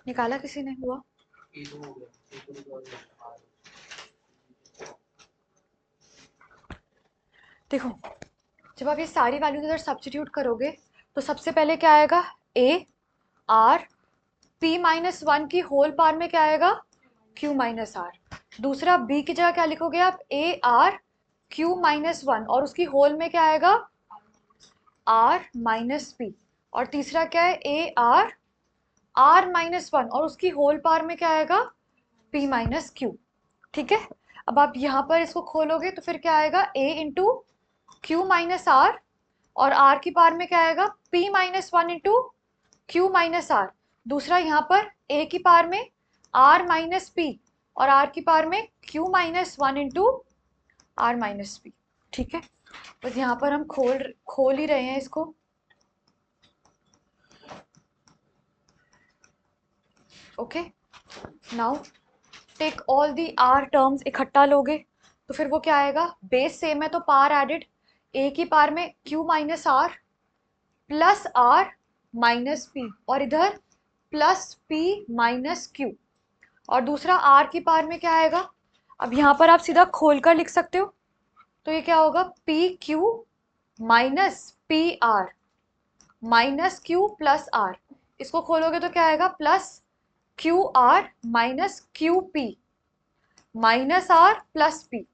निकाला किसी ने? हुआ? देखो, जब आप ये सारी वैल्यूज इधर सब्स्टिट्यूट करोगे तो सबसे पहले क्या आएगा? A r, p minus one की होल पावर में क्या आएगा? Q minus r. दूसरा बी की जगह क्या लिखोगे आप? A r q minus one, और उसकी होल में क्या आएगा? R minus p. और तीसरा क्या है? A r r minus one, और उसकी होल पावर में क्या आएगा? P minus q. ठीक है, अब आप यहाँ पर इसको खोलोगे तो फिर क्या आएगा? A into q minus r, और आर की पावर में क्या आएगा? P minus one into q minus r. दूसरा यहाँ पर ए की पावर में आर माइनस पी, और आर की पावर में q minus one into r minus p. ठीक है, बस यहाँ पर हम खोल ही रहे हैं इसको। Okay, now take all the r terms, इकट्ठा लोगे तो फिर वो क्या आएगा? बेस सेम है तो पावर एडिड, ए की पावर में q minus r plus r minus p, और इधर प्लस पी माइनस क्यू। और दूसरा आर की पावर में क्या आएगा? अब यहाँ पर आप सीधा खोलकर लिख सकते हो, तो ये क्या होगा? P q minus p r minus q plus r. इसको खोलोगे तो क्या आएगा? Plus q r minus q p minus r plus p.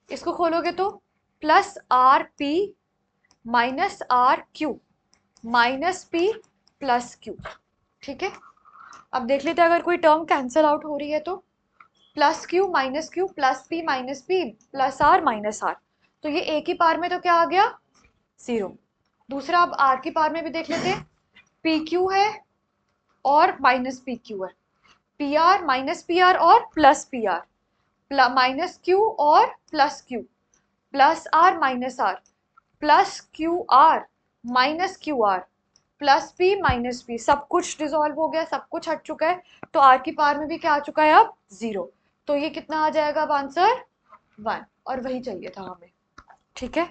इसको खोलोगे तो plus r p minus r q minus p plus q. ठीक है, अब देख लेते हैं अगर कोई टर्म कैंसिल आउट हो रही है तो plus q plus p plus r minus r. तो ये ए की पावर में तो क्या आ गया? 0। दूसरा अब आर की पावर में भी देख लेते हैं, पी क्यू है और माइनस पी क्यू है, p r minus p r और plus p r, minus q और plus q, plus r minus r, plus q r minus q r, plus p minus p. सब कुछ dissolve हो गया, सब कुछ हट चुका है, तो आर की पावर में भी क्या आ चुका है? अब 0। तो ये कितना आ जाएगा अब आंसर? 1, और वही चाहिए था हमें। ठीक है,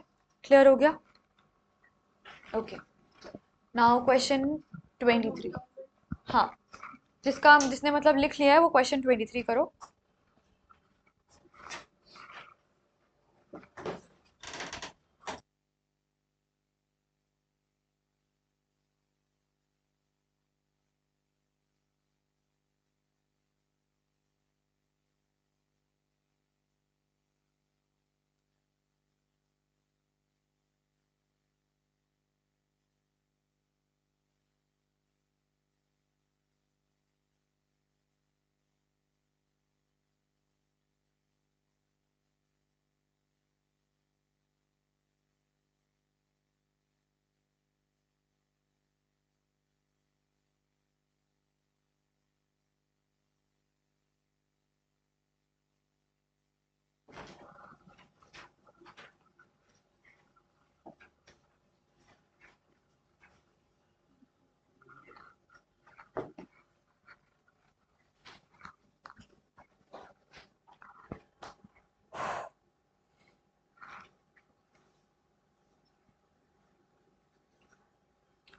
क्लियर हो गया? Okay, now question 23। हाँ, जिसने मतलब लिख लिया है वो क्वेश्चन 23 करो।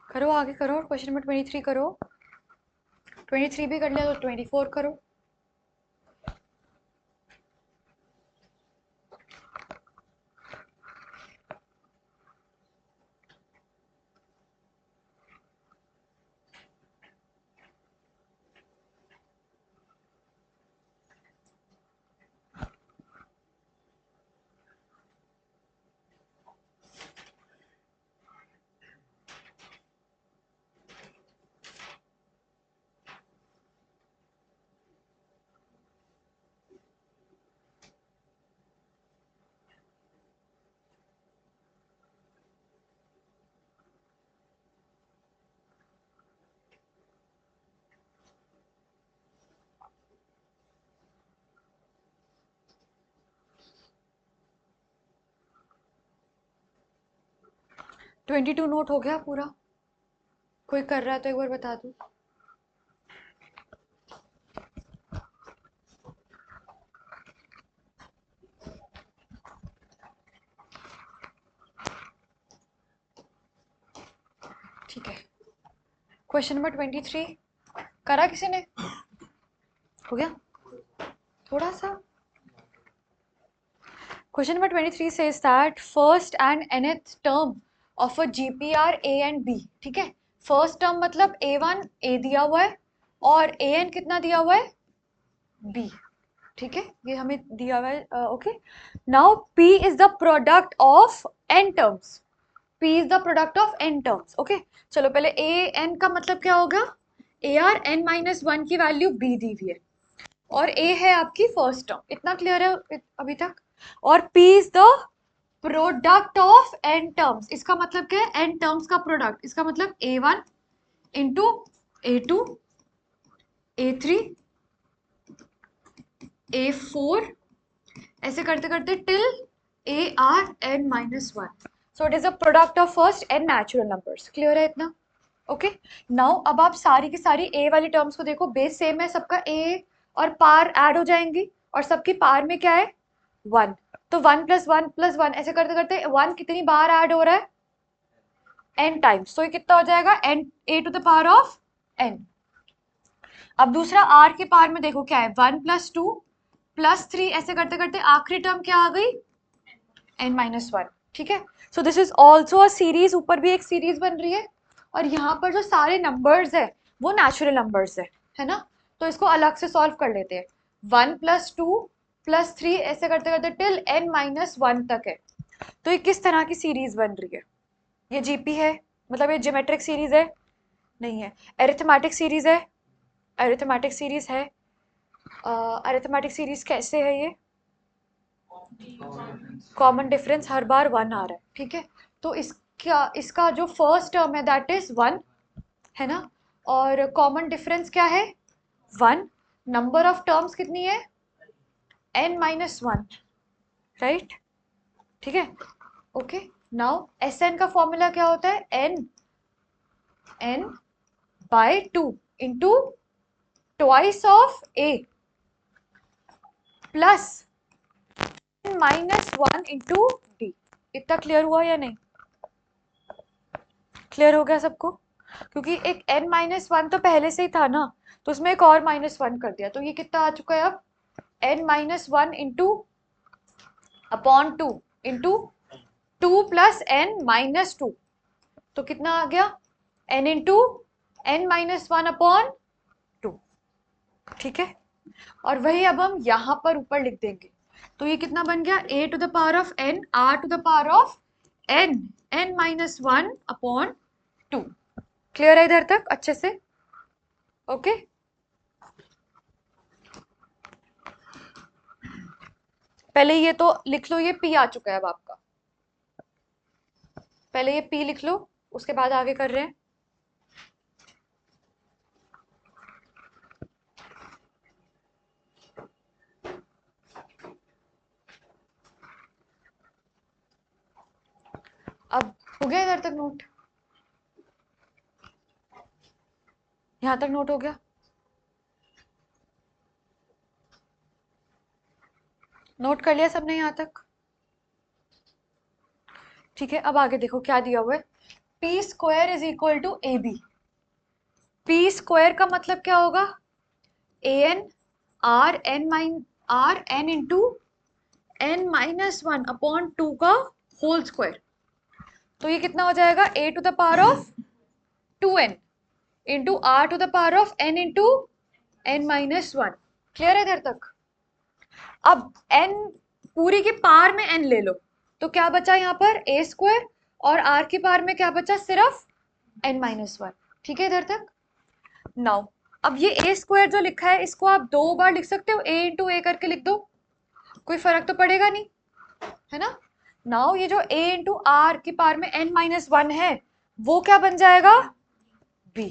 करो, आगे करो, क्वेश्चन नंबर 23 करो। 23 भी कर लिया तो 24 करो। ट्वेंटी टू नोट हो गया पूरा? कोई कर रहा है तो एक बार बता दो। ठीक है, क्वेश्चन नंबर 23 करा किसी ने? हो गया थोड़ा सा। Question number 23 says that first and nth term of a GPR A and B, ठीक है। फर्स्ट टर्म मतलब A1 A दिया हुआ है और AN कितना दिया हुआ है B, ठीक है, ये हमें दिया हुआ है। Okay, now P is the product of n terms, P is the product of n terms. Okay, चलो पहले AN का मतलब क्या होगा, AR n-1 की वैल्यू B दी हुई है और A है आपकी फर्स्ट टर्म, इतना क्लियर है अभी तक। और P is the product of n terms, इसका मतलब क्या है, n टर्म्स का प्रोडक्ट, इसका मतलब A1 into A2 A3 A4 ऐसे करते करते till ARn-1। So it is a product of first n natural numbers. Clear है इतना? ओके, नाउ अब आप सारी की सारी a वाली टर्म्स को देखो, बेस सेम है सबका, a और पार ऐड हो जाएंगी और सबकी पार में क्या है 1, तो 1 + 1 + 1 ऐसे करते करते 1 कितनी बार ऐड हो रहा है n टाइम्स, तो ये कितना हो जाएगा n a⁴n। अब दूसरा r के पार में देखो क्या है 1 + 2 + 3 ऐसे करते करते आखिरी टर्म क्या आ गई n-1, ठीक है। So this is also a series, ऊपर भी एक सीरीज बन रही है और यहाँ पर जो सारे नंबर्स है वो नेचुरल नंबर्स है ना, तो इसको अलग से सॉल्व कर लेते हैं। 1 + 2 + 3 ऐसे करते करते टिल n-1 तक है, तो ये किस तरह की सीरीज बन रही है, ये जीपी है, मतलब ये ज्योमेट्रिक सीरीज है नहीं है, अरिथमेटिक सीरीज है, अरिथमेटिक सीरीज है। अरिथमेटिक सीरीज कैसे है ये, कॉमन डिफरेंस हर बार 1 आ रहा है, ठीक है, तो इसका जो फर्स्ट टर्म है दैट इज 1 है ना, और कॉमन डिफरेंस क्या है 1, नंबर ऑफ टर्म्स कितनी है n-1, राइट, ठीक है। ओके, नाउ Sn का फॉर्मूला क्या होता है n/2 into twice of a plus n-1 into d। इतना क्लियर हुआ या नहीं, क्लियर हो गया सबको, क्योंकि एक n-1 तो पहले से ही था ना, तो उसमें एक और -1 कर दिया, तो ये कितना आ चुका है अब n-1 into upon 2 into 2 + n-2, तो कितना आ गया n इंटू n-1 अपॉन 2, ठीक है। और वही अब हम यहाँ पर ऊपर लिख देंगे, तो ये कितना बन गया a⁴n r⁴n n-1 upon 2। Clear है इधर तक अच्छे से? ओके, पहले ये तो लिख लो, ये p आ चुका है अब आपका, पहले ये p लिख लो, उसके बाद आगे कर रहे हैं। अब हो गया इधर तक नोट, यहां तक नोट हो गया, नोट कर लिया सबने यहां तक, ठीक है। अब आगे देखो क्या दिया हुआ है, p² = ab। p² का मतलब क्या होगा an rn into n-1 upon 2 का होल स्क्वायर, तो ये कितना हो जाएगा a⁴2n into r⁴n into n-1। Clear है इधर तक? अब n पूरी की पार में n ले लो, तो क्या बचा यहाँ पर a² और r की पार में क्या बचा सिर्फ n-1, ठीक है इधर तक। नाउ अब ये a² जो लिखा है इसको आप 2 बार लिख सकते हो, a इंटू a करके लिख दो, कोई फर्क तो पड़ेगा नहीं, है ना। नाउ ये जो a इंटू आर की पार में n-1 है वो क्या बन जाएगा b,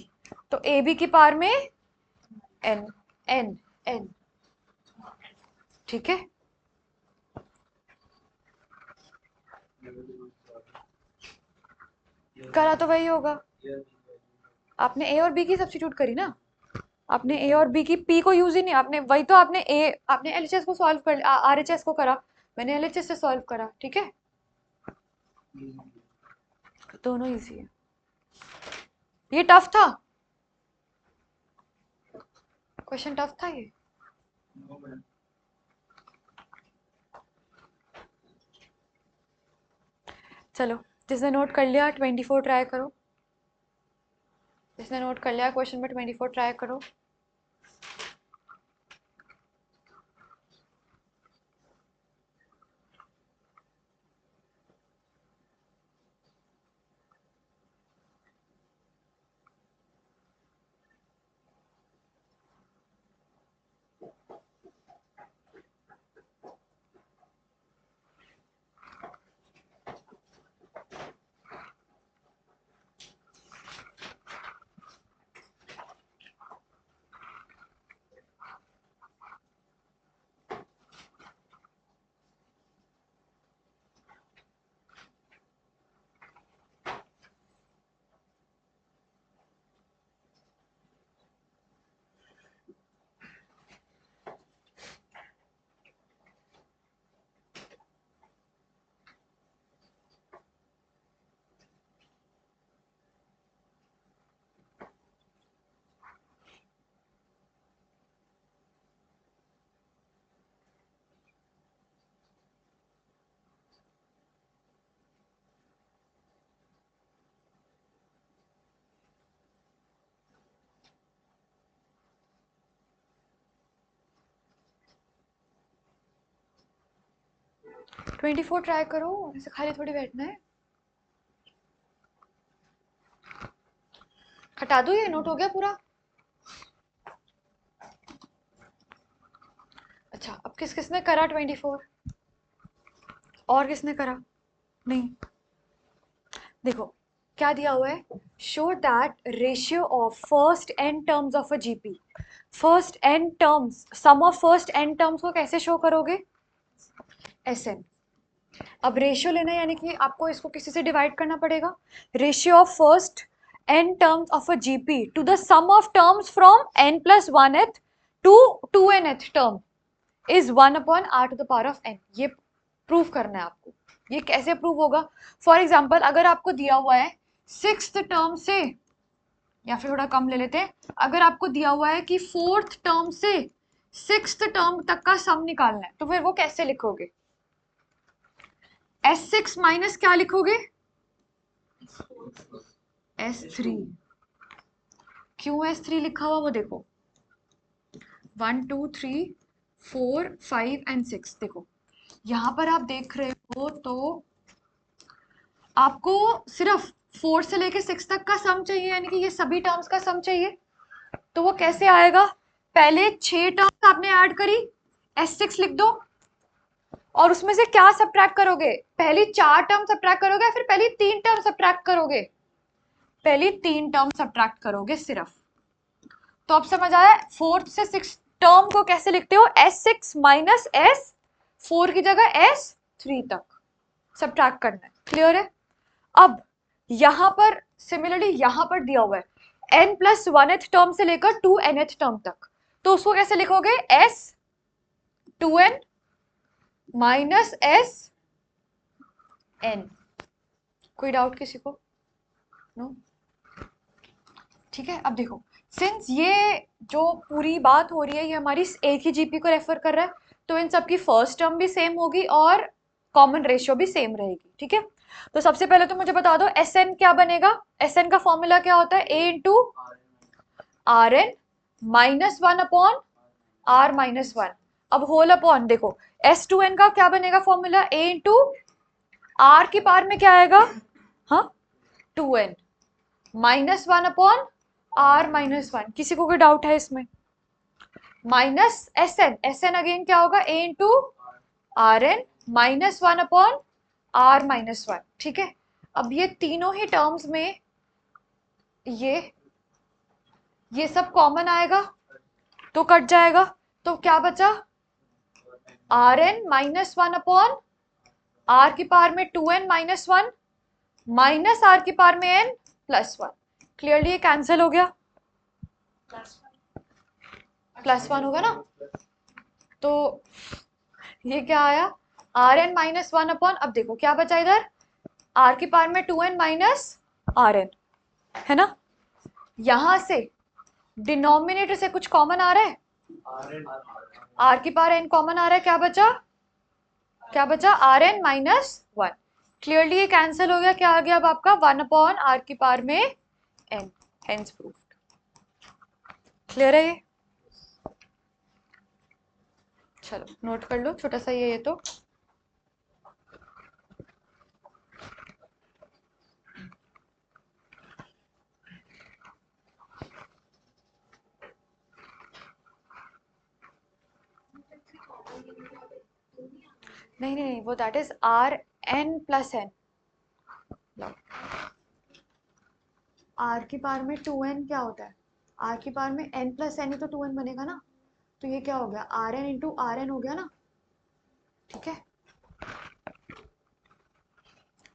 तो ए बी की पार में n n n, ठीक है। करा तो वही होगा, आपने a और b की सब्स्टिट्यूट करी ना, आपने a और b की p को यूज ही नहीं, आपने वही तो आपने LHS को सॉल्व कर RHS को करा, मैंने LHS से सॉल्व करा, ठीक है, दोनों इजी है। ये टफ था, क्वेश्चन टफ था ये, चलो, जिसने नोट कर लिया 24 ट्राई करो। जिसने नोट कर लिया क्वेश्चन में 24 ट्राई करो। ट्वेंटी फोर ट्राई करो, ऐसे खाली थोड़ी बैठना है। हटा दो, ये नोट हो गया पूरा। अच्छा, अब किस किसने करा 24? और किसने करा? नहीं। देखो क्या दिया हुआ है, show that ratio of first n terms of a GP. First n terms, sum of first n terms को कैसे शो करोगे? S N. अब रेशियो लेना है, यानी कि आपको इसको किसी से डिवाइड करना पड़ेगा। Ratio of first n terms of a GP to the sum of terms from n plus 1th to 2nth term is 1 upon r to the power of n। ये प्रूव करना है आपको। ये कैसे प्रूव होगा? For example, अगर आपको दिया हुआ है सिक्स्थ टर्म से, या फिर थोड़ा कम ले लेते हैं, अगर आपको दिया हुआ है कि फोर्थ टर्म से सिक्स्थ टर्म तक का सम निकालना है, तो फिर वो कैसे लिखोगे? S6 माइनस क्या लिखोगे? S3। क्यों S3 लिखा हुआ वो देखो, 1 2 3 4 5 एंड 6। देखो यहां पर आप देख रहे हो तो आपको सिर्फ 4 से लेके 6 तक का सम चाहिए, यानी कि ये सभी टर्म्स का सम चाहिए। तो वो कैसे आएगा? पहले 6 टर्म्स आपने ऐड करी, S6 लिख दो, और उसमें से क्या सब्ट्रैक्ट करोगे? पहली 4 टर्म सब्ट्रैक्ट करोगे या फिर पहली 3 टर्म सब्ट्रैक्ट करोगे? पहली 3 टर्म सब्ट्रैक्ट करोगे सिर्फ। तो अब समझ आया फोर्थ से 6 टर्म को कैसे लिखते हो? S6 माइनस S4 की जगह S3 तक सब्ट्रैक्ट करना है। क्लियर है? अब यहां पर सिमिलरली यहां पर दिया हुआ है n प्लस 1th टर्म से लेकर 2nth टर्म तक, तो उसको कैसे लिखोगे? S2n minus SN। कोई डाउट किसी को? नो? ठीक है। अब देखो, सिंस ये जो पूरी बात हो रही है ये हमारी एक ही जीपी को रेफर कर रहा है, तो इन सबकी फर्स्ट टर्म भी सेम होगी और कॉमन रेशियो भी सेम रहेगी। ठीक है, तो सबसे पहले तो मुझे बता दो एस एन क्या बनेगा? एस एन का फॉर्मूला क्या होता है? A into r n minus 1 upon r minus 1। अब होल अपॉन, देखो एस टू एन का क्या बनेगा फॉर्मूला? ए इंटू आर की पावर में क्या आएगा? हाँ, 2n minus 1 upon r minus 1। किसी को कोई डाउट है इसमें? Minus s n, s n again क्या होगा? A into r n minus 1 upon r minus 1। ठीक है, अब ये तीनों ही टर्म्स में ये सब कॉमन आएगा तो कट जाएगा, तो क्या बचा? R n minus 1 upon r की पावर में 2n माइनस 1 माइनस आर की पावर में n प्लस 1। क्लियरली ये कैंसिल हो गया, प्लस 1 होगा ना, तो ये क्या आया? आर एन माइनस 1 अपॉन, अब देखो क्या बचा इधर? आर की पावर में 2n माइनस आर एन, है ना? यहां से डिनोमिनेटर से कुछ कॉमन आ रहा है? आर की पावर एन कॉमन आ रहा है, क्या बचा, क्या बचा, r n minus one. Clearly ये कैंसिल हो गया, क्या आ गया अब आपका 1 आर की पावर में एन, हेंस प्रूव्ड। क्लियर है ये? चलो नोट कर लो, छोटा सा ये तो नहीं नहीं नहीं, वो that is r n plus n. R की पावर में 2n क्या होता है, आर की पावर में n प्लस एन ही तो 2n बनेगा ना, तो ये क्या हो गया, r n into r n हो गया ना। ठीक है,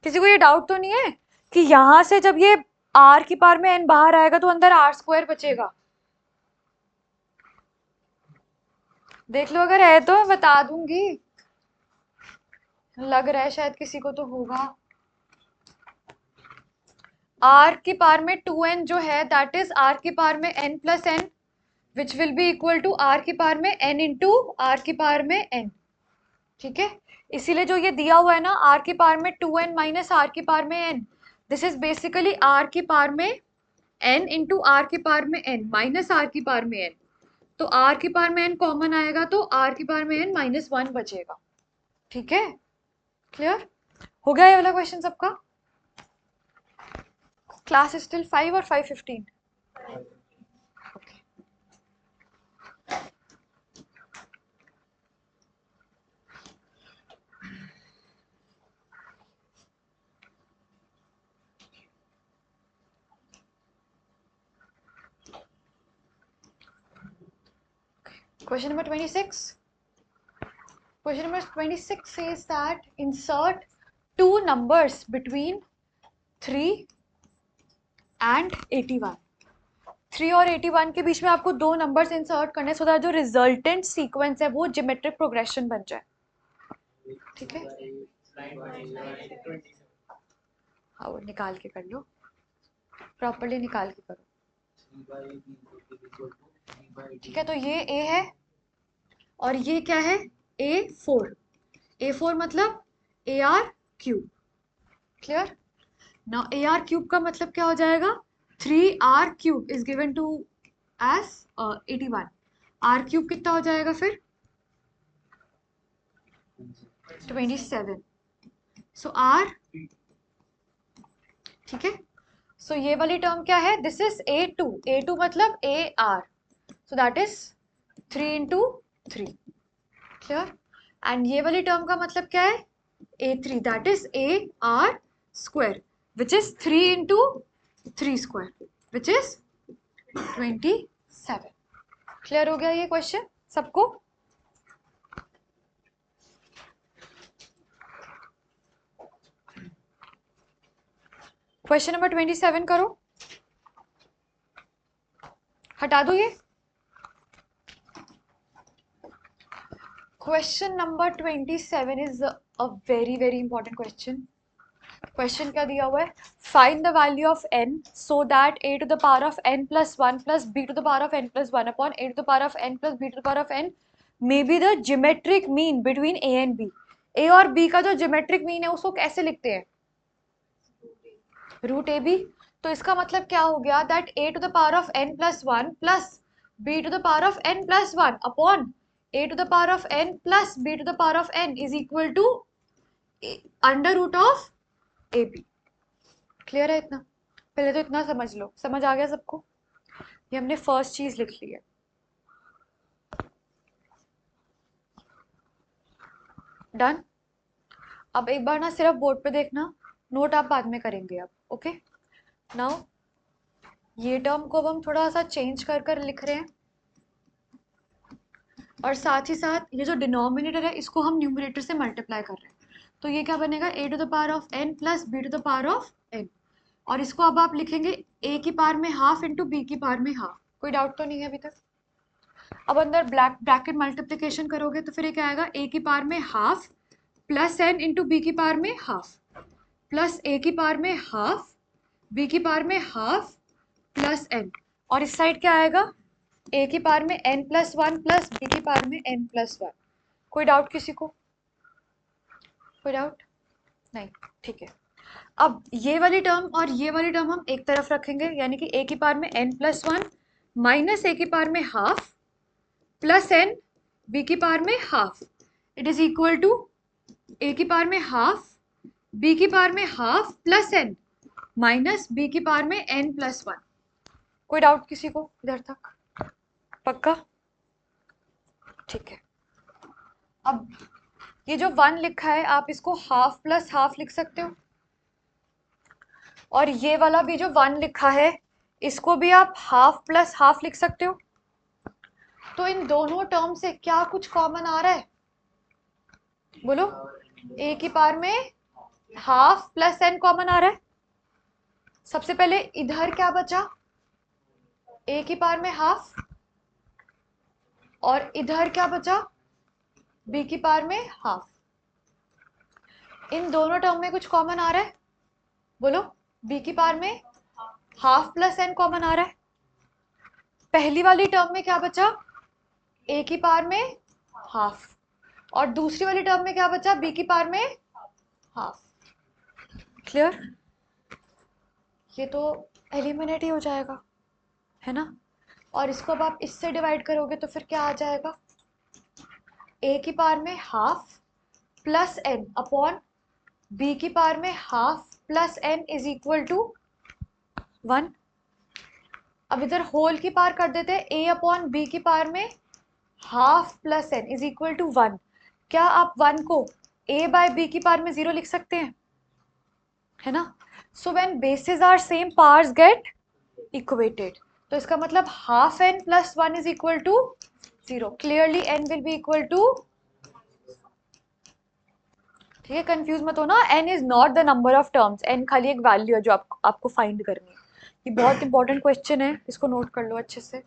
किसी को ये डाउट तो नहीं है कि यहां से जब ये आर की पावर में n बाहर आएगा तो अंदर आर स्क्वायर बचेगा? देख लो, अगर है तो मैं बता दूंगी, लग रहा है शायद किसी को तो होगा। आर की पावर में 2n जो है दैट इज आर की पावर में n plus n, which will be equal to r की पावर में n इंटू आर की पावर में n। ठीक है, इसीलिए जो ये दिया हुआ है ना आर की पावर में 2n माइनस आर की पावर में n, this is basically r की पावर में n इंटू आर की पावर में n माइनस आर की पावर में n। तो आर की पावर में n कॉमन आएगा तो आर की पावर में n माइनस वन बचेगा। ठीक है, क्लियर हो गया ये वाला क्वेश्चन सबका? क्लास इज स्टिल 5 और 5:15? Question number 26. Question number 26 says that insert two numbers between 3 and 81. 3 और 81 के बीच में आपको दो नंबर्स इंसर्ट करने सो दैट जो रिजल्टेंट सीक्वेंस है वो ज्योमेट्रिक प्रोग्रेशन बन जाए। ठीक है, हाँ वो निकाल के कर लो, प्रॉपर्ली निकाल के करो। ठीक है, तो ये a है और ये क्या है, a4। a4 मतलब AR cube. Clear? Now AR cube का मतलब क्या हो जाएगा, 3R cube is given to as 81। R cube कितना हो जाएगा फिर, 27। सो R, ठीक है, सो ये वाली टर्म क्या है, दिस इज A2। A2 मतलब AR, so that is 3 into 3। Clear? And ये वाली टर्म का मतलब क्या है, A3, that is AR square, which is 3 into 3 square, which is 27। Clear हो गया ये क्वेश्चन सबको? क्वेश्चन नंबर 27 करो, हटा दो ये। Question number 27 is a very very important question. Question क्या दिया हुआ है, find the value of n so that a to the power of n plus one plus b to the power of n plus one upon a to the power of n plus b to the power of n may be the geometric mean between a and b। a और b का जो geometric mean है उसको कैसे लिखते हैं, root A B. तो इसका मतलब क्या हो गया, that a to the power of n plus one plus b to the power of n plus one upon a to the power of n plus b to the power of n is equal to under root of a b. Clear है इतना? पहले तो इतना समझ लो, समझ आ गया सबको? ये हमने फर्स्ट चीज लिख ली है। डन? अब एक बार ना सिर्फ बोर्ड पे देखना, नोट आप बाद में करेंगे अब। ओके, नाउ ये टर्म को अब हम थोड़ा सा चेंज कर कर लिख रहे हैं और साथ ही साथ ये जो डिनोमिनेटर है इसको हम न्यूमरेटर से मल्टीप्लाई कर रहे हैं। तो ये क्या बनेगा, a to the power of n plus b to the power of n, और इसको अब आप लिखेंगे a की पावर में हाफ इंटू b की पावर में हाफ। कोई डाउट तो नहीं है अभी तक? अब अंदर ब्रैकेट मल्टीप्लिकेशन करोगे तो फिर ये क्या आएगा, a की पावर में half plus n into b की पावर में हाफ प्लस a की पावर में हाफ b की पावर में हाफ प्लस n, और इस साइड क्या आएगा, ए की पावर में n plus one plus b की पावर में n प्लस वन। कोई डाउट किसी को? कोई डाउट नहीं, ठीक है। अब ये वाली टर्म और ये वाली टर्म हम एक तरफ रखेंगे, यानी कि ए की पावर में n plus one minus a की पावर में हाफ प्लस n बी की पावर में half, it is equal to a की पावर में हाफ बी की पावर में half plus n minus b की पावर में n प्लस वन। कोई डाउट किसी को इधर तक? पक्का? ठीक है। अब ये जो वन लिखा है आप इसको हाफ प्लस हाफ लिख सकते हो, और ये वाला भी जो वन लिखा है इसको भी आप हाफ प्लस हाफ लिख सकते हो। तो इन दोनों टर्म से क्या कुछ कॉमन आ रहा है? बोलो। ए की पावर में हाफ प्लस n कॉमन आ रहा है। सबसे पहले इधर क्या बचा? ए की पावर में हाफ, और इधर क्या बचा? बी की पावर में हाफ। इन दोनों टर्म में कुछ कॉमन आ रहा है? बोलो। बी की पावर में हाफ प्लस n कॉमन आ रहा है। पहली वाली टर्म में क्या बचा? ए की पावर में हाफ, और दूसरी वाली टर्म में क्या बचा? बी की पावर में हाफ। क्लियर? ये तो एलिमिनेट ही हो जाएगा, है ना? और इसको अब आप इससे डिवाइड करोगे तो फिर क्या आ जाएगा? ए की पावर में half plus n upon b की पावर में half plus n is equal to 1। अब इधर होल की पावर कर देते हैं, a अपॉन बी की पावर में half plus n is equal to 1। क्या आप 1 को a बाय b की पावर में 0 लिख सकते हैं? है ना? So when bases are same powers get equated, तो इसका मतलब half n plus 1 is equal to 0। Clearly n will be equal to, ठीक है, कंफ्यूज मत हो ना, n is not the number of terms, n खाली एक वैल्यू है जो आपको फाइंड करनी है। ये बहुत इंपॉर्टेंट क्वेश्चन है, इसको नोट कर लो अच्छे से।